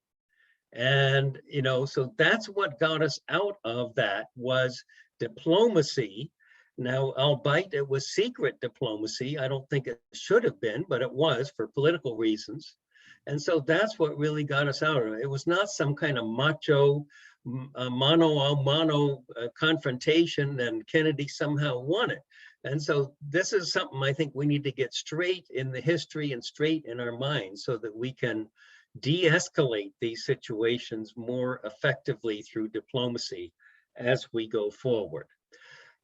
And, so that's what got us out of that, was diplomacy. Now, albeit it was secret diplomacy, I don't think it should have been, but it was for political reasons. And so that's what really got us out of it. It was not some kind of macho, mano-a-mano confrontation and Kennedy somehow won it. And so this is something I think we need to get straight in the history and straight in our minds so that we can de-escalate these situations more effectively through diplomacy as we go forward.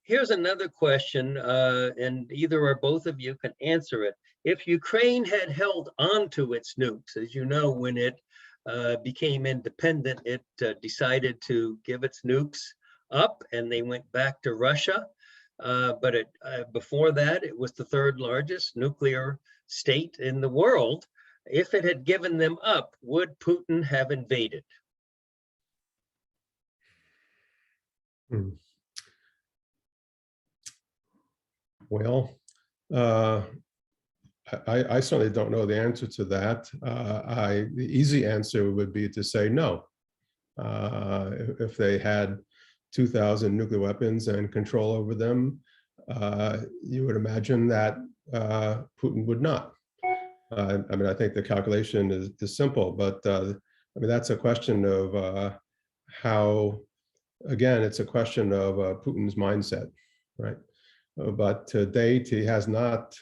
Here's another question, and either or both of you can answer it. If Ukraine had held on to its nukes, as you know, when it became independent, it decided to give its nukes up and they went back to Russia. But before that, it was the third largest nuclear state in the world. If it had given them up, would Putin have invaded? Well, I certainly don't know the answer to that. The easy answer would be to say no. If they had 2,000 nuclear weapons and control over them, you would imagine that Putin would not. I mean, I think the calculation is simple, but I mean, that's a question of how, again, it's a question of Putin's mindset, right? But to date, he has not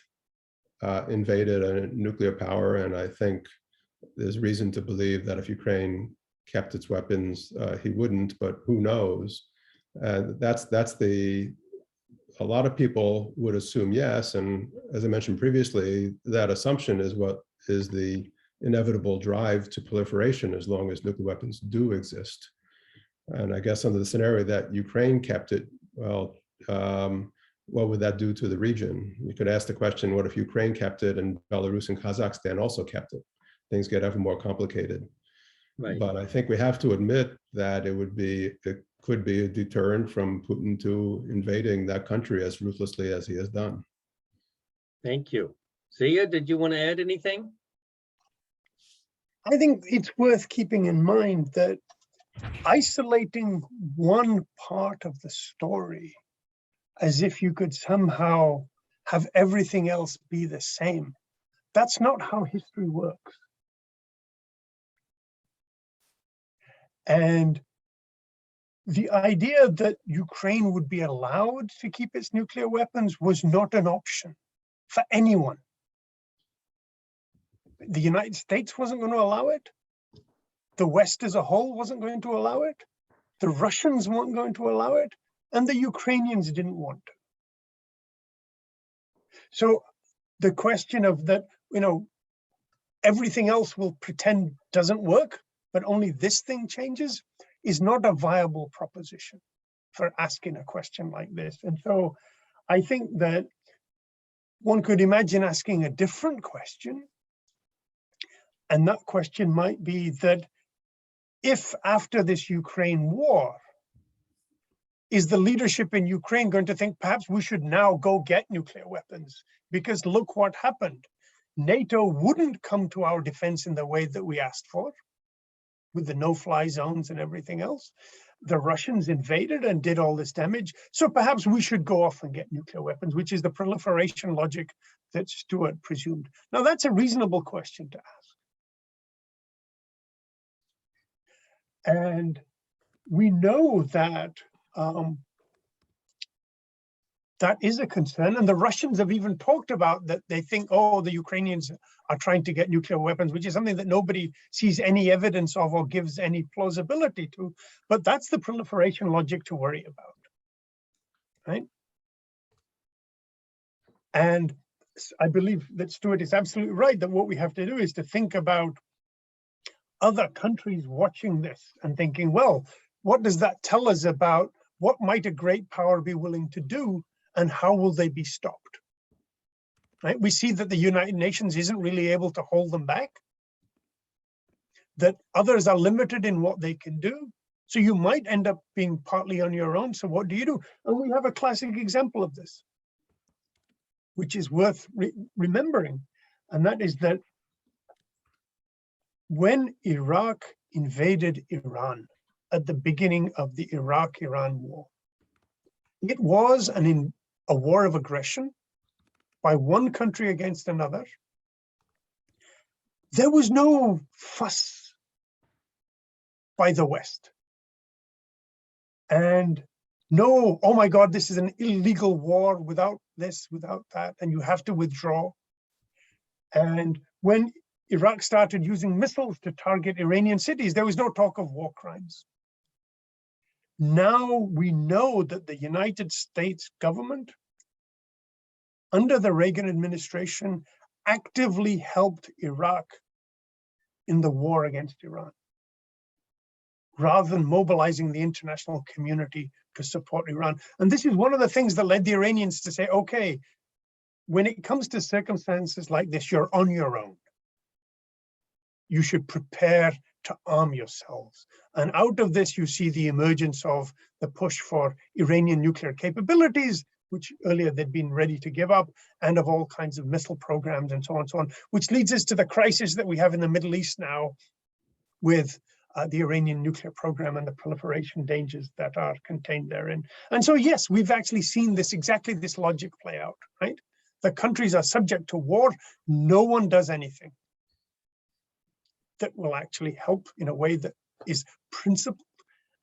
invaded a nuclear power, and I think there's reason to believe that if Ukraine kept its weapons, he wouldn't, but who knows? And a lot of people would assume yes, and as I mentioned previously, that assumption is what is the inevitable drive to proliferation as long as nuclear weapons do exist. And I guess under the scenario that Ukraine kept it, well, what would that do to the region? You could ask the question, what if Ukraine kept it and Belarus and Kazakhstan also kept it? Things get ever more complicated. Right. But I think we have to admit that it could be a deterrent from Putin to invading that country as ruthlessly as he has done. Thank you. Zia, did you want to add anything? I think it's worth keeping in mind that isolating one part of the story as if you could somehow have everything else be the same, that's not how history works. And the idea that Ukraine would be allowed to keep its nuclear weapons was not an option for anyone. The United States wasn't going to allow it. The West as a whole wasn't going to allow it. The Russians weren't going to allow it. And the Ukrainians didn't want to. So the question of that, everything else will pretend doesn't work, but only this thing changes, is not a viable proposition for asking a question like this. And so I think that one could imagine asking a different question. And that question might be that if after this Ukraine war, is the leadership in Ukraine going to think perhaps we should now go get nuclear weapons? Because look what happened. NATO wouldn't come to our defense in the way that we asked for, with the no-fly zones and everything else. The Russians invaded and did all this damage. So perhaps we should go off and get nuclear weapons, which is the proliferation logic that Stewart presumed. Now that's a reasonable question to ask. And we know that that is a concern. And the Russians have even talked about that they think, oh, the Ukrainians are trying to get nuclear weapons, which is something that nobody sees any evidence of or gives any plausibility to. But that's the proliferation logic to worry about, right? And I believe that Stewart is absolutely right, that what we have to do is to think about other countries watching this and thinking, well, what does that tell us about what might a great power be willing to do and how will they be stopped? Right? We see that the United Nations isn't really able to hold them back, that others are limited in what they can do. So you might end up being partly on your own. So what do you do? And we have a classic example of this, which is worth remembering. And that is that when Iraq invaded Iran at the beginning of the Iraq-Iran war, it was a war of aggression by one country against another. There was no fuss by the West. And no, oh my God, this is an illegal war without this, without that, and you have to withdraw. And when Iraq started using missiles to target Iranian cities, there was no talk of war crimes. Now we know that the United States government, under the Reagan administration, actively helped Iraq in the war against Iran, rather than mobilizing the international community to support Iran. And this is one of the things that led the Iranians to say, okay, when it comes to circumstances like this, you're on your own. You should prepare to arm yourselves. And out of this, you see the emergence of the push for Iranian nuclear capabilities, which earlier they'd been ready to give up, and of all kinds of missile programs and so on and so on, which leads us to the crisis that we have in the Middle East now with the Iranian nuclear program and the proliferation dangers that are contained therein. And so, yes, we've actually seen this, exactly this logic play out, right? The countries are subject to war. No one does anything that will actually help in a way that is principled.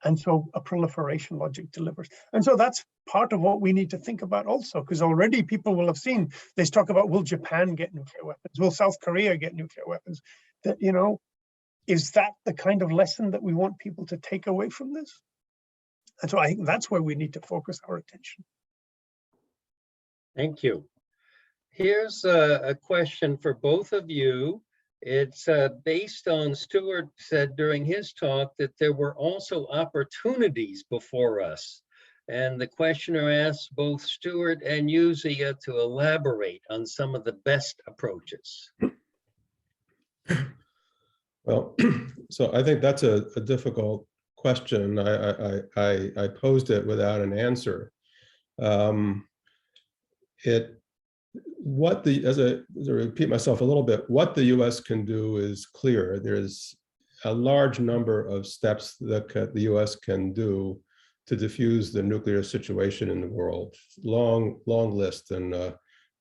And so a proliferation logic delivers. And so that's part of what we need to think about also, because already people will have seen, they talk about, will Japan get nuclear weapons? Will South Korea get nuclear weapons? That, Is that the kind of lesson that we want people to take away from this? And so I think that's where we need to focus our attention. Thank you. Here's a question for both of you. It's based on Stewart said during his talk that there were also opportunities before us. And the questioner asks both Stewart and you, Zia, to elaborate on some of the best approaches. Well, so I think that's a difficult question. I posed it without an answer. As I repeat myself a little bit, what the US can do is clear. There's a large number of steps that the US can do to diffuse the nuclear situation in the world. Long list, and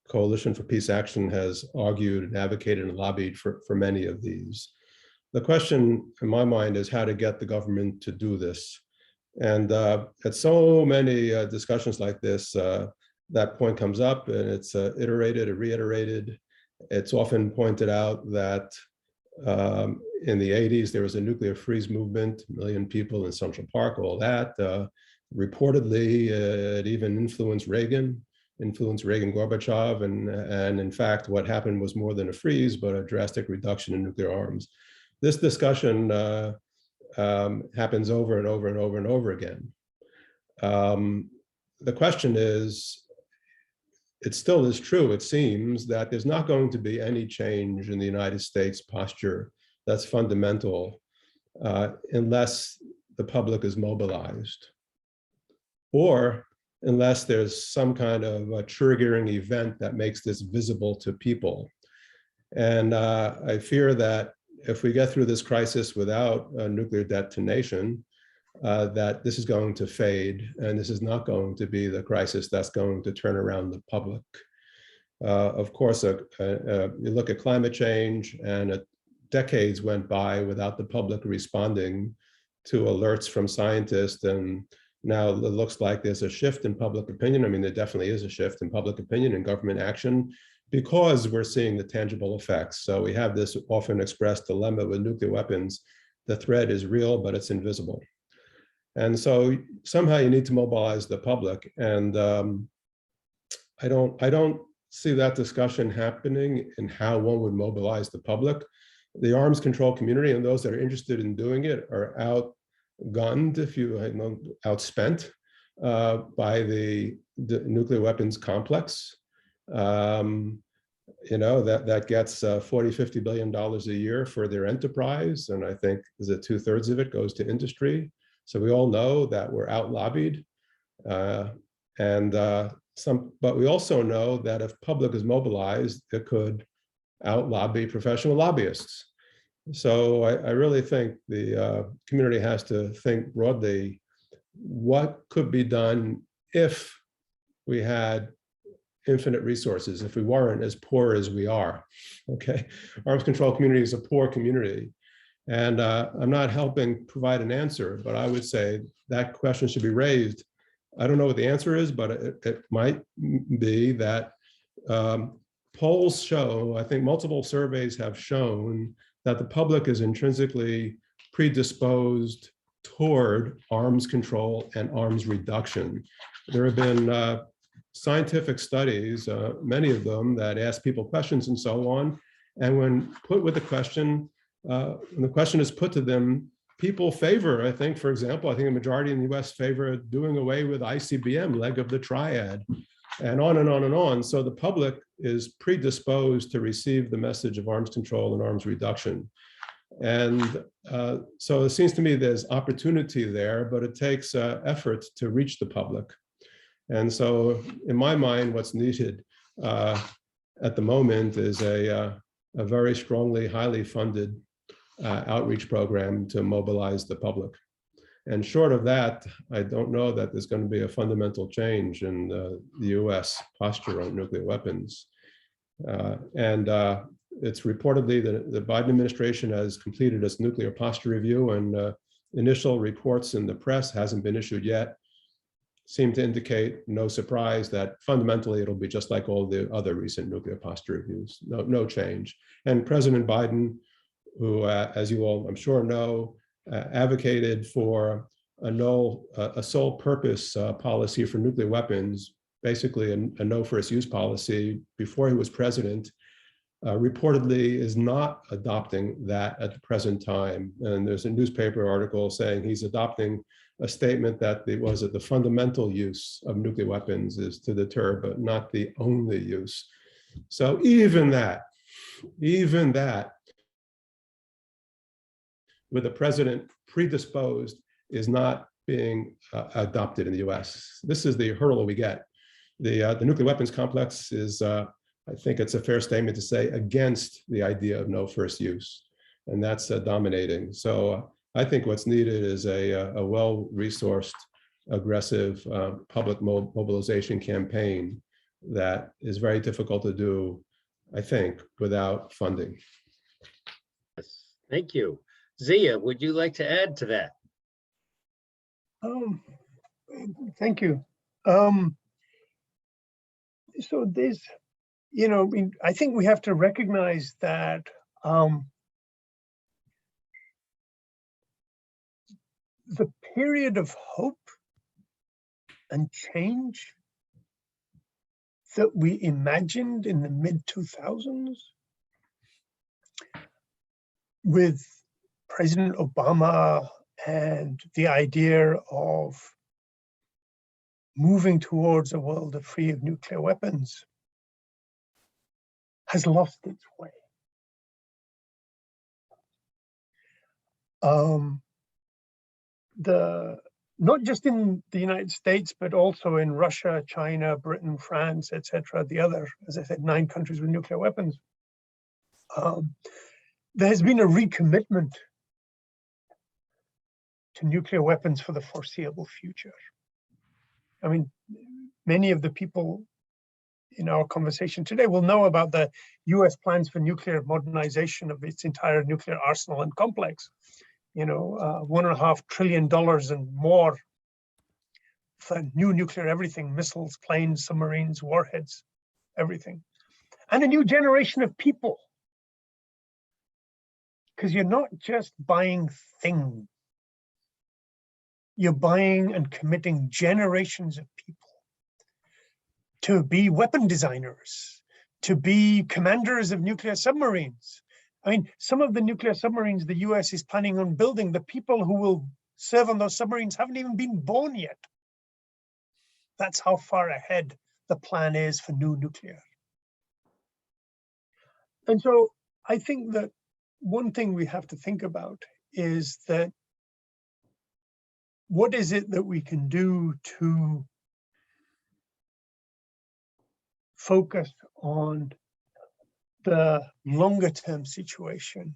Coalition for Peace Action has argued and advocated and lobbied for many of these. The question in my mind is how to get the government to do this. And at so many discussions like this, that point comes up, and it's iterated and reiterated. It's often pointed out that in the 80s, there was a nuclear freeze movement, 1 million people in Central Park, all that. Reportedly, it even influenced Reagan, Gorbachev, and in fact, what happened was more than a freeze, but a drastic reduction in nuclear arms. This discussion happens over and over and over and over again. The question is, it still is true, it seems, that there's not going to be any change in the United States posture that's fundamental unless the public is mobilized, or unless there's some kind of a triggering event that makes this visible to people. And I fear that if we get through this crisis without a nuclear detonation, that this is going to fade, and this is not going to be the crisis that's going to turn around the public. Of course, you look at climate change, and decades went by without the public responding to alerts from scientists, and now it looks like there's a shift in public opinion. I mean, there definitely is a shift in public opinion and government action because we're seeing the tangible effects. So we have this often expressed dilemma with nuclear weapons. The threat is real, but it's invisible. And so somehow you need to mobilize the public. And I don't see that discussion happening in how one would mobilize the public. The arms control community and those that are interested in doing it are outgunned, if you know, outspent by the nuclear weapons complex. You know, that gets $40–50 billion a year for their enterprise. And I think is it 2/3 of it goes to industry. So we all know that we're out lobbied. But we also know that if public is mobilized, it could out lobby professional lobbyists. So I really think the community has to think broadly, what could be done if we had infinite resources, if we weren't as poor as we are, okay? Arms control community is a poor community. And I'm not helping provide an answer, but I would say that question should be raised. I don't know what the answer is, but it might be that polls show, I think multiple surveys have shown that the public is intrinsically predisposed toward arms control and arms reduction. There have been scientific studies, many of them, that ask people questions and so on. And when put with the question, when the question is put to them, people favor, I think, for example, I think a majority in the US favor doing away with ICBM, leg of the triad, and on and on and on. So the public is predisposed to receive the message of arms control and arms reduction. And so it seems to me there's opportunity there, but it takes effort to reach the public. And so in my mind, what's needed at the moment is a very strongly, highly funded outreach program to mobilize the public. And short of that, I don't know that there's going to be a fundamental change in the US posture on nuclear weapons. It's reportedly that the Biden administration has completed its nuclear posture review, and initial reports in the press hasn't been issued yet, seem to indicate, no surprise, that fundamentally it'll be just like all the other recent nuclear posture reviews, no change. And President Biden who, as you all I'm sure know, advocated for a sole purpose policy for nuclear weapons, basically a no first use policy before he was president, reportedly is not adopting that at the present time. And there's a newspaper article saying he's adopting a statement that the fundamental use of nuclear weapons is to deter, but not the only use. So even that, with the president predisposed, is not being adopted in the US. This is the hurdle we get. The nuclear weapons complex is, I think it's a fair statement to say, against the idea of no first use, and that's dominating. So I think what's needed is a well-resourced, aggressive public mobilization campaign that is very difficult to do, I think, without funding. Yes, thank you. Zia, would you like to add to that? Thank you. So there's, I think we have to recognize that the period of hope and change that we imagined in the mid-2000s with President Obama and the idea of moving towards a world free of nuclear weapons has lost its way. Not just in the United States, but also in Russia, China, Britain, France, etc., the other, as I said, 9 countries with nuclear weapons. There has been a recommitment to nuclear weapons for the foreseeable future. I mean, many of the people in our conversation today will know about the US plans for nuclear modernization of its entire nuclear arsenal and complex. $1.5 trillion and more for new nuclear everything, missiles, planes, submarines, warheads, everything. And a new generation of people. Because you're not just buying things. You're buying and committing generations of people to be weapon designers, to be commanders of nuclear submarines. I mean, some of the nuclear submarines the US is planning on building, the people who will serve on those submarines haven't even been born yet. That's how far ahead the plan is for new nuclear. And so I think that one thing we have to think about is that what is it that we can do to focus on the longer term situation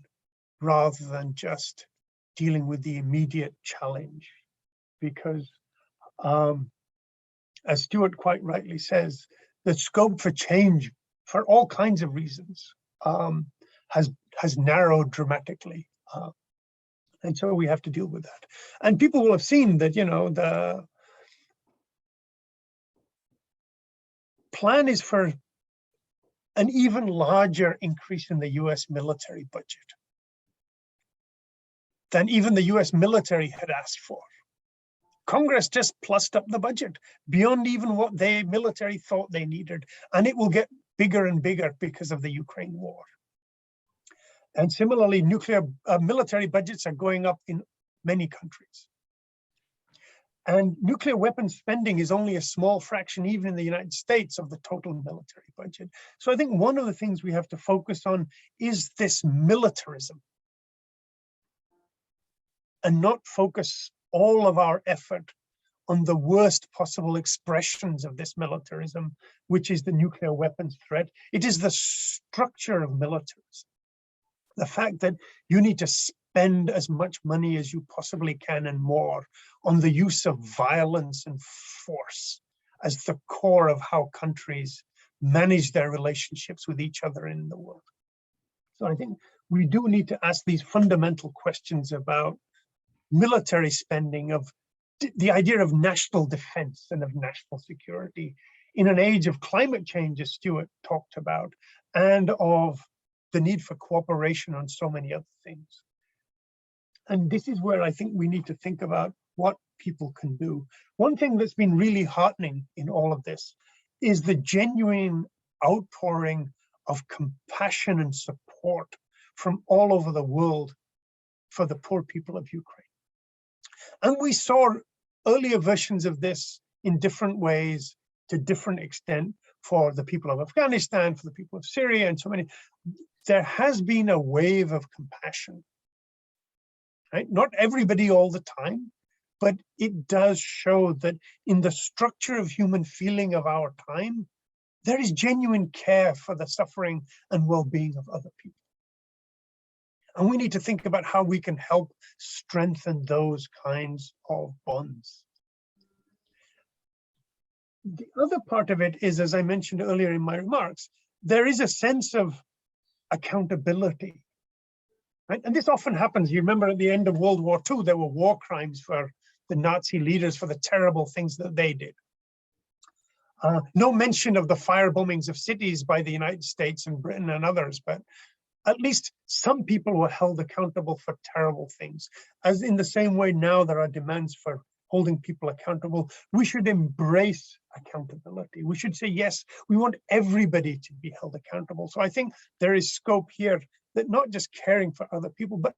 rather than just dealing with the immediate challenge? Because as Stewart quite rightly says, the scope for change for all kinds of reasons has narrowed dramatically. And so we have to deal with that. And people will have seen that, the plan is for an even larger increase in the US military budget than even the US military had asked for. Congress just plussed up the budget beyond even what the military thought they needed. And it will get bigger and bigger because of the Ukraine war. And similarly, nuclear military budgets are going up in many countries. And nuclear weapons spending is only a small fraction, even in the United States, of the total military budget. So I think one of the things we have to focus on is this militarism, and not focus all of our effort on the worst possible expressions of this militarism, which is the nuclear weapons threat. It is the structure of militarism. The fact that you need to spend as much money as you possibly can and more on the use of violence and force as the core of how countries manage their relationships with each other in the world. So I think we do need to ask these fundamental questions about military spending, of the idea of national defense and of national security in an age of climate change, as Stewart talked about, and of the need for cooperation on so many other things. And this is where I think we need to think about what people can do. One thing that's been really heartening in all of this is the genuine outpouring of compassion and support from all over the world for the poor people of Ukraine. And we saw earlier versions of this in different ways, to different extent, for the people of Afghanistan, for the people of Syria, and so many. There has been a wave of compassion, right? Not everybody all the time, but it does show that in the structure of human feeling of our time, there is genuine care for the suffering and well-being of other people. And we need to think about how we can help strengthen those kinds of bonds. The other part of it is, as I mentioned earlier in my remarks, there is a sense of accountability, right? And this often happens. You remember at the end of World War II, there were war crimes for the Nazi leaders for the terrible things that they did. No mention of the fire bombings of cities by the United States and Britain and others, but at least some people were held accountable for terrible things. As in the same way now there are demands for holding people accountable, we should embrace accountability. We should say, yes, we want everybody to be held accountable. So I think there is scope here that not just caring for other people, but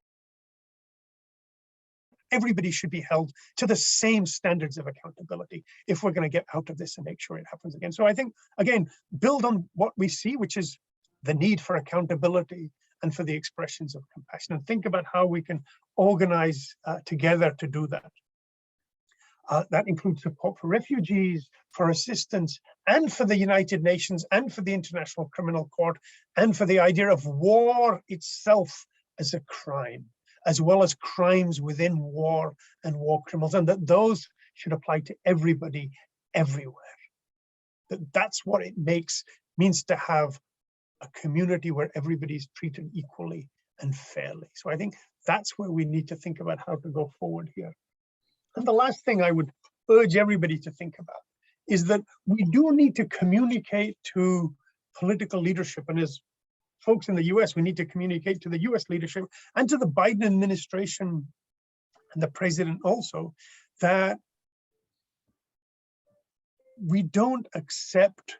everybody should be held to the same standards of accountability if we're going to get out of this and make sure it happens again. So I think, again, build on what we see, which is the need for accountability and for the expressions of compassion, and think about how we can organize together to do that. That includes support for refugees, for assistance, and for the United Nations, and for the International Criminal Court, and for the idea of war itself as a crime, as well as crimes within war and war criminals, and that those should apply to everybody, everywhere. That's what it means to have a community where everybody's treated equally and fairly. So I think that's where we need to think about how to go forward here. And the last thing I would urge everybody to think about is that we do need to communicate to political leadership. And as folks in the US, we need to communicate to the US leadership and to the Biden administration and the president also, that we don't accept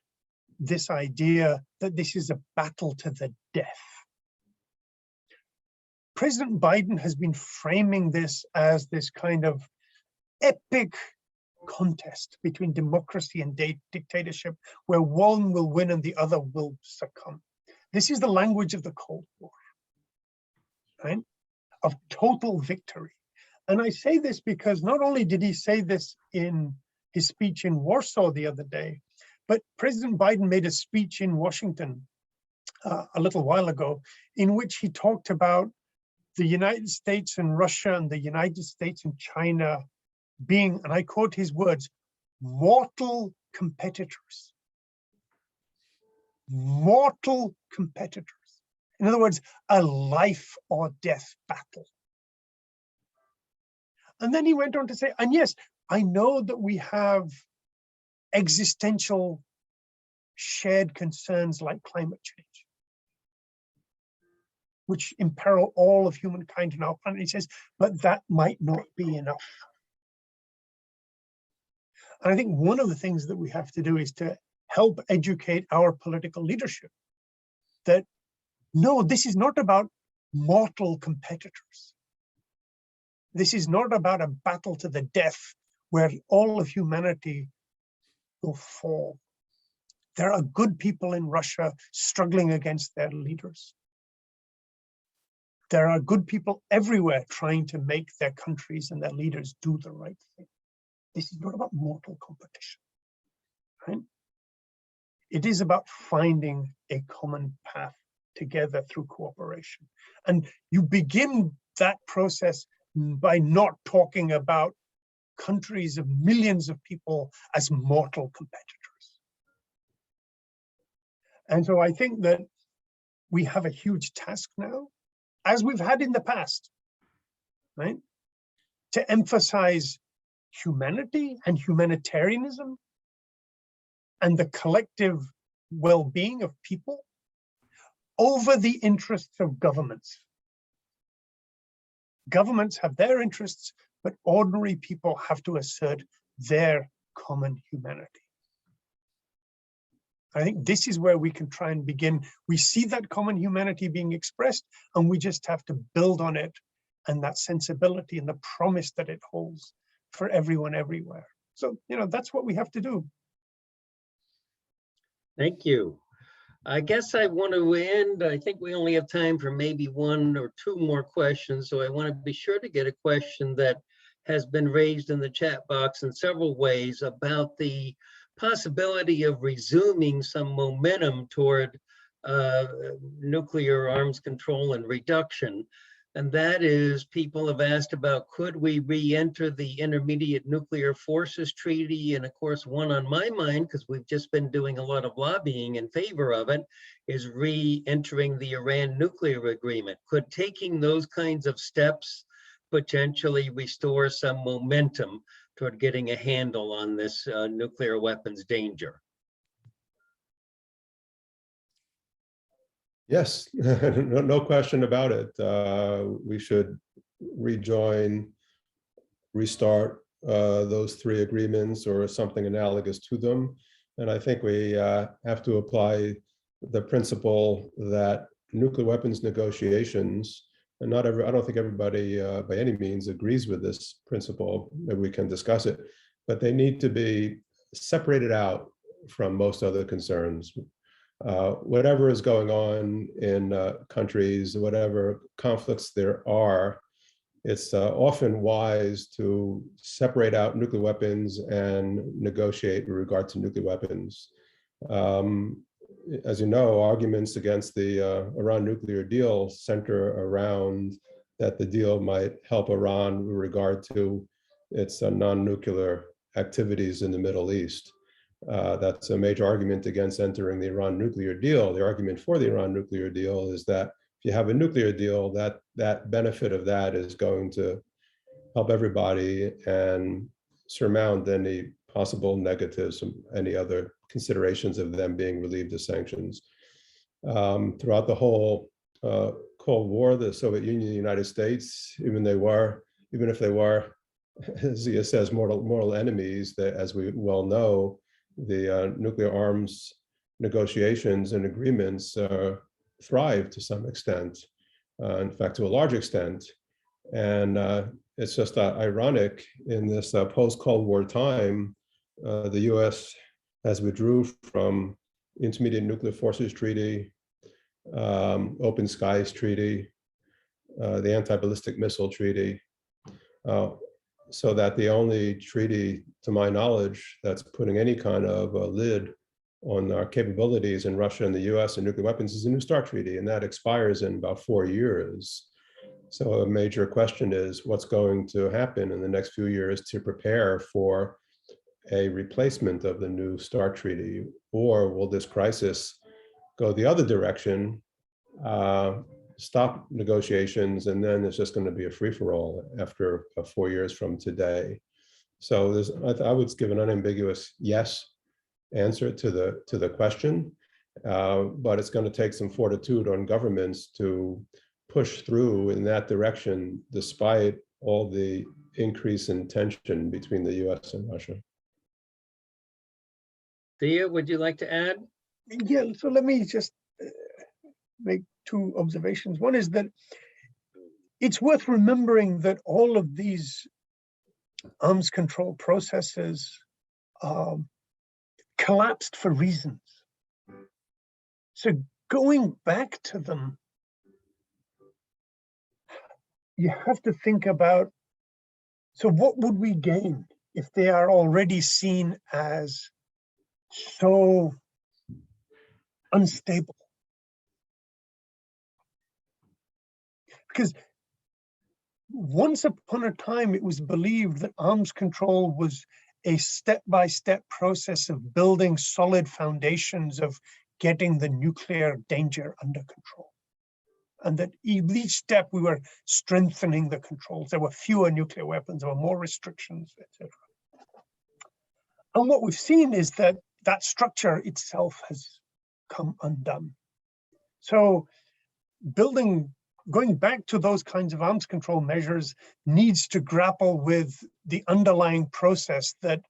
this idea that this is a battle to the death. President Biden has been framing this as this kind of epic contest between democracy and dictatorship, where one will win and the other will succumb. This is the language of the Cold War, right? Of total victory. And I say this because not only did he say this in his speech in Warsaw the other day, but President Biden made a speech in Washington a little while ago, in which he talked about the United States and Russia and the United States and China being, and I quote his words, mortal competitors. Mortal competitors. In other words, a life or death battle. And then he went on to say, and yes, I know that we have existential shared concerns like climate change, which imperil all of humankind on our planet. He says, but that might not be enough. And I think one of the things that we have to do is to help educate our political leadership that, no, this is not about mortal competitors. This is not about a battle to the death where all of humanity will fall. There are good people in Russia struggling against their leaders. There are good people everywhere trying to make their countries and their leaders do the right thing. This is not about mortal competition, right? It is about finding a common path together through cooperation. And you begin that process by not talking about countries of millions of people as mortal competitors. And so I think that we have a huge task now, as we've had in the past, right? To emphasize humanity and humanitarianism and the collective well-being of people, over the interests of governments. Governments have their interests, but ordinary people have to assert their common humanity. I think this is where we can try and begin. We see that common humanity being expressed, and we just have to build on it and that sensibility and the promise that it holds for everyone everywhere. So, that's what we have to do. Thank you. I guess I want to end. I think we only have time for maybe one or two more questions. So I want to be sure to get a question that has been raised in the chat box in several ways about the possibility of resuming some momentum toward nuclear arms control and reduction. And that is, people have asked about, could we re-enter the Intermediate Nuclear Forces Treaty? And of course, one on my mind, because we've just been doing a lot of lobbying in favor of it, is re-entering the Iran nuclear agreement. Could taking those kinds of steps potentially restore some momentum toward getting a handle on this nuclear weapons danger? Yes, no question about it. We should rejoin, restart those three agreements or something analogous to them. And I think we have to apply the principle that nuclear weapons negotiations, and I don't think everybody by any means agrees with this principle, maybe we can discuss it, but they need to be separated out from most other concerns. Whatever is going on in countries, whatever conflicts there are, it's often wise to separate out nuclear weapons and negotiate with regard to nuclear weapons. As you know, arguments against the Iran nuclear deal center around that the deal might help Iran with regard to its non-nuclear activities in the Middle East. That's a major argument against entering the Iran nuclear deal. The argument for the Iran nuclear deal is that if you have a nuclear deal, that benefit of that is going to help everybody and surmount any possible negatives, any other considerations of them being relieved of sanctions. Throughout the whole Cold War, the Soviet Union and the United States, even if they were, as Zia says, mortal enemies, that, as we well know, the nuclear arms negotiations and agreements thrive to some extent, in fact, to a large extent. And it's just ironic in this post-Cold War time, the US has withdrew from Intermediate Nuclear Forces Treaty, Open Skies Treaty, the Anti-Ballistic Missile Treaty, so that the only treaty, to my knowledge, that's putting any kind of a lid on our capabilities in Russia and the US and nuclear weapons is the New START Treaty, and that expires in about 4 years. So a major question is what's going to happen in the next few years to prepare for a replacement of the New START Treaty, or will this crisis go the other direction, stop negotiations, and then it's just going to be a free-for-all after 4 years from today? So I would give an unambiguous yes answer to the question, but it's going to take some fortitude on governments to push through in that direction, despite all the increase in tension between the US and Russia. Zia, would you like to add? Yeah, so let me just make two observations. One is that it's worth remembering that all of these arms control processes collapsed for reasons. So going back to them, you have to think about, so what would we gain if they are already seen as so unstable? Because once upon a time, it was believed that arms control was a step-by-step process of building solid foundations of getting the nuclear danger under control. And that each step we were strengthening the controls. There were fewer nuclear weapons, there were more restrictions, etc. And what we've seen is that that structure itself has come undone. So going back to those kinds of arms control measures needs to grapple with the underlying process that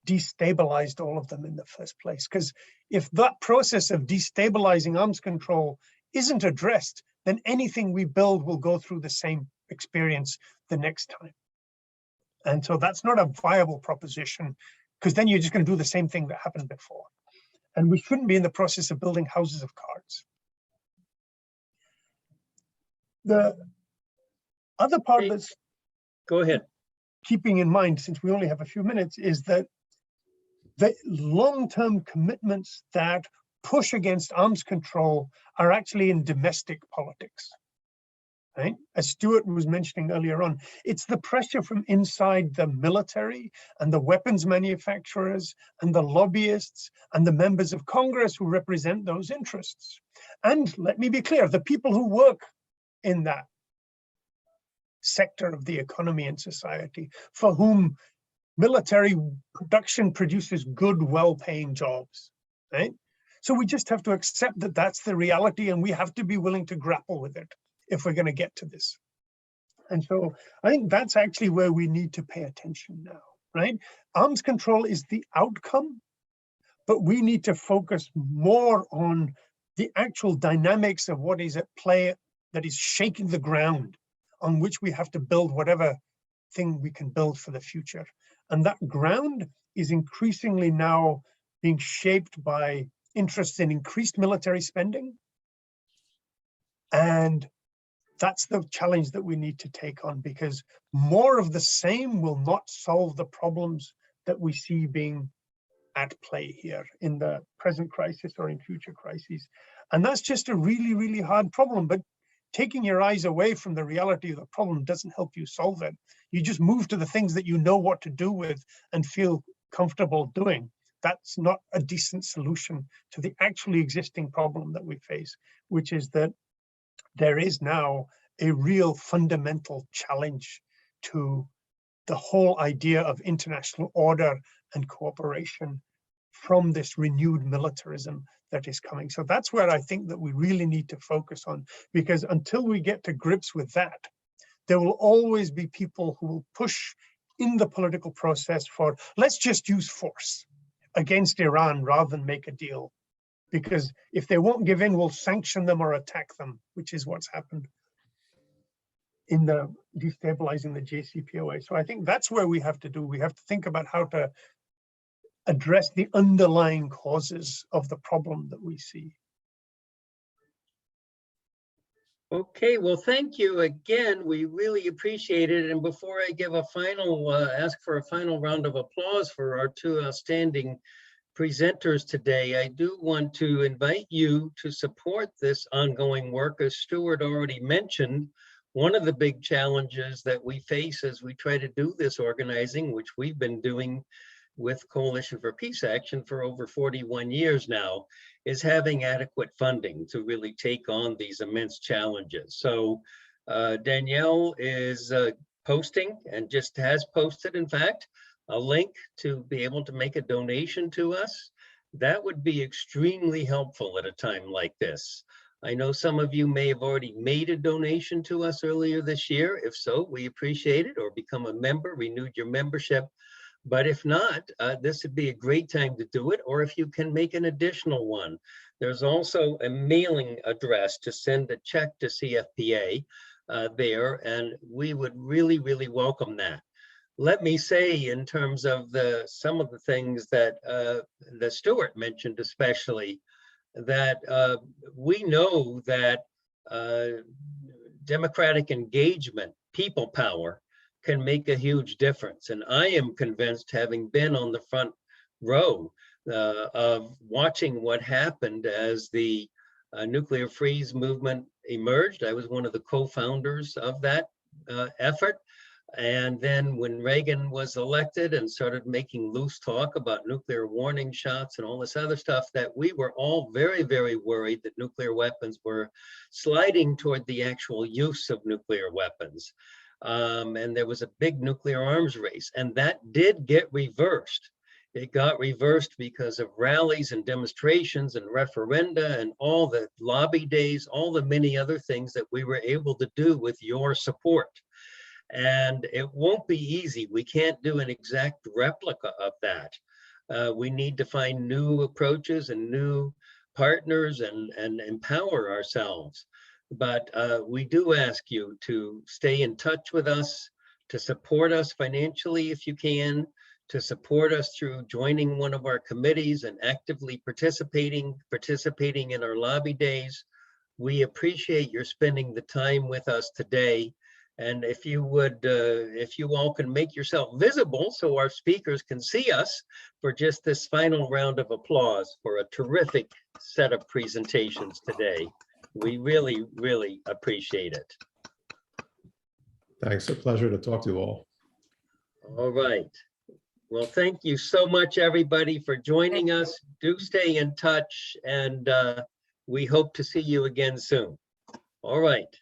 destabilized all of them in the first place. Because if that process of destabilizing arms control isn't addressed, then anything we build will go through the same experience the next time. And so that's not a viable proposition, because then you're just going to do the same thing that happened before. And we shouldn't be in the process of building houses of cards. The other part Hey, that's Go ahead. keeping in mind, since we only have a few minutes, is that the long-term commitments that push against arms control are actually in domestic politics. Right? As Stewart was mentioning earlier on, it's the pressure from inside the military and the weapons manufacturers and the lobbyists and the members of Congress who represent those interests. And let me be clear, the people who work in that sector of the economy and society, for whom military production produces good, well-paying jobs, right? So we just have to accept that that's the reality, and we have to be willing to grapple with it if we're going to get to this. And so I think that's actually where we need to pay attention now, right? Arms control is the outcome, but we need to focus more on the actual dynamics of what is at play that is shaking the ground on which we have to build whatever thing we can build for the future. And that ground is increasingly now being shaped by interests in increased military spending. And that's the challenge that we need to take on, because more of the same will not solve the problems that we see being at play here in the present crisis or in future crises. And that's just a really, really hard problem. But taking your eyes away from the reality of the problem doesn't help you solve it. You just move to the things that you know what to do with and feel comfortable doing. That's not a decent solution to the actually existing problem that we face, which is that there is now a real fundamental challenge to the whole idea of international order and cooperation from this renewed militarism that is coming. So that's where I think that we really need to focus on, because until we get to grips with that, there will always be people who will push in the political process for, let's just use force against Iran rather than make a deal. Because if they won't give in, we'll sanction them or attack them, which is what's happened in the destabilizing the JCPOA. So I think that's where we have to do. We have to think about how to address the underlying causes of the problem that we see. Okay, well, thank you again. We really appreciate it. And before I give a final, ask for a final round of applause for our two outstanding presenters today, I do want to invite you to support this ongoing work. As Stewart already mentioned, one of the big challenges that we face as we try to do this organizing, which we've been doing with Coalition for Peace Action for over 41 years now, is having adequate funding to really take on these immense challenges. So Danielle is posting, and just has posted, in fact, a link to be able to make a donation to us. That would be extremely helpful at a time like this. I know some of you may have already made a donation to us earlier this year. If so, we appreciate it, or become a member, renewed your membership. But if not, this would be a great time to do it, or if you can make an additional one. There's also a mailing address to send a check to CFPA there, and we would really, really welcome that. Let me say, in terms of some of the things that Stewart mentioned, especially, that we know that democratic engagement, people power, can make a huge difference. And I am convinced, having been on the front row of watching what happened as the nuclear freeze movement emerged. I was one of the co-founders of that effort. And then when Reagan was elected and started making loose talk about nuclear warning shots and all this other stuff, that we were all very, very worried that nuclear weapons were sliding toward the actual use of nuclear weapons. And there was a big nuclear arms race, and that did get reversed. It got reversed because of rallies and demonstrations and referenda and all the lobby days, all the many other things that we were able to do with your support. And it won't be easy. We can't do an exact replica of that. We need to find new approaches and new partners and empower ourselves. But we do ask you to stay in touch with us, to support us financially if you can, to support us through joining one of our committees and actively participating in our lobby days. We appreciate your spending the time with us today. And if you would, if you all can make yourself visible so our speakers can see us for just this final round of applause for a terrific set of presentations today. We really, really appreciate it. Thanks, a pleasure to talk to you all. All right. Well, thank you so much, everybody, for joining us. Do stay in touch, and we hope to see you again soon. All right.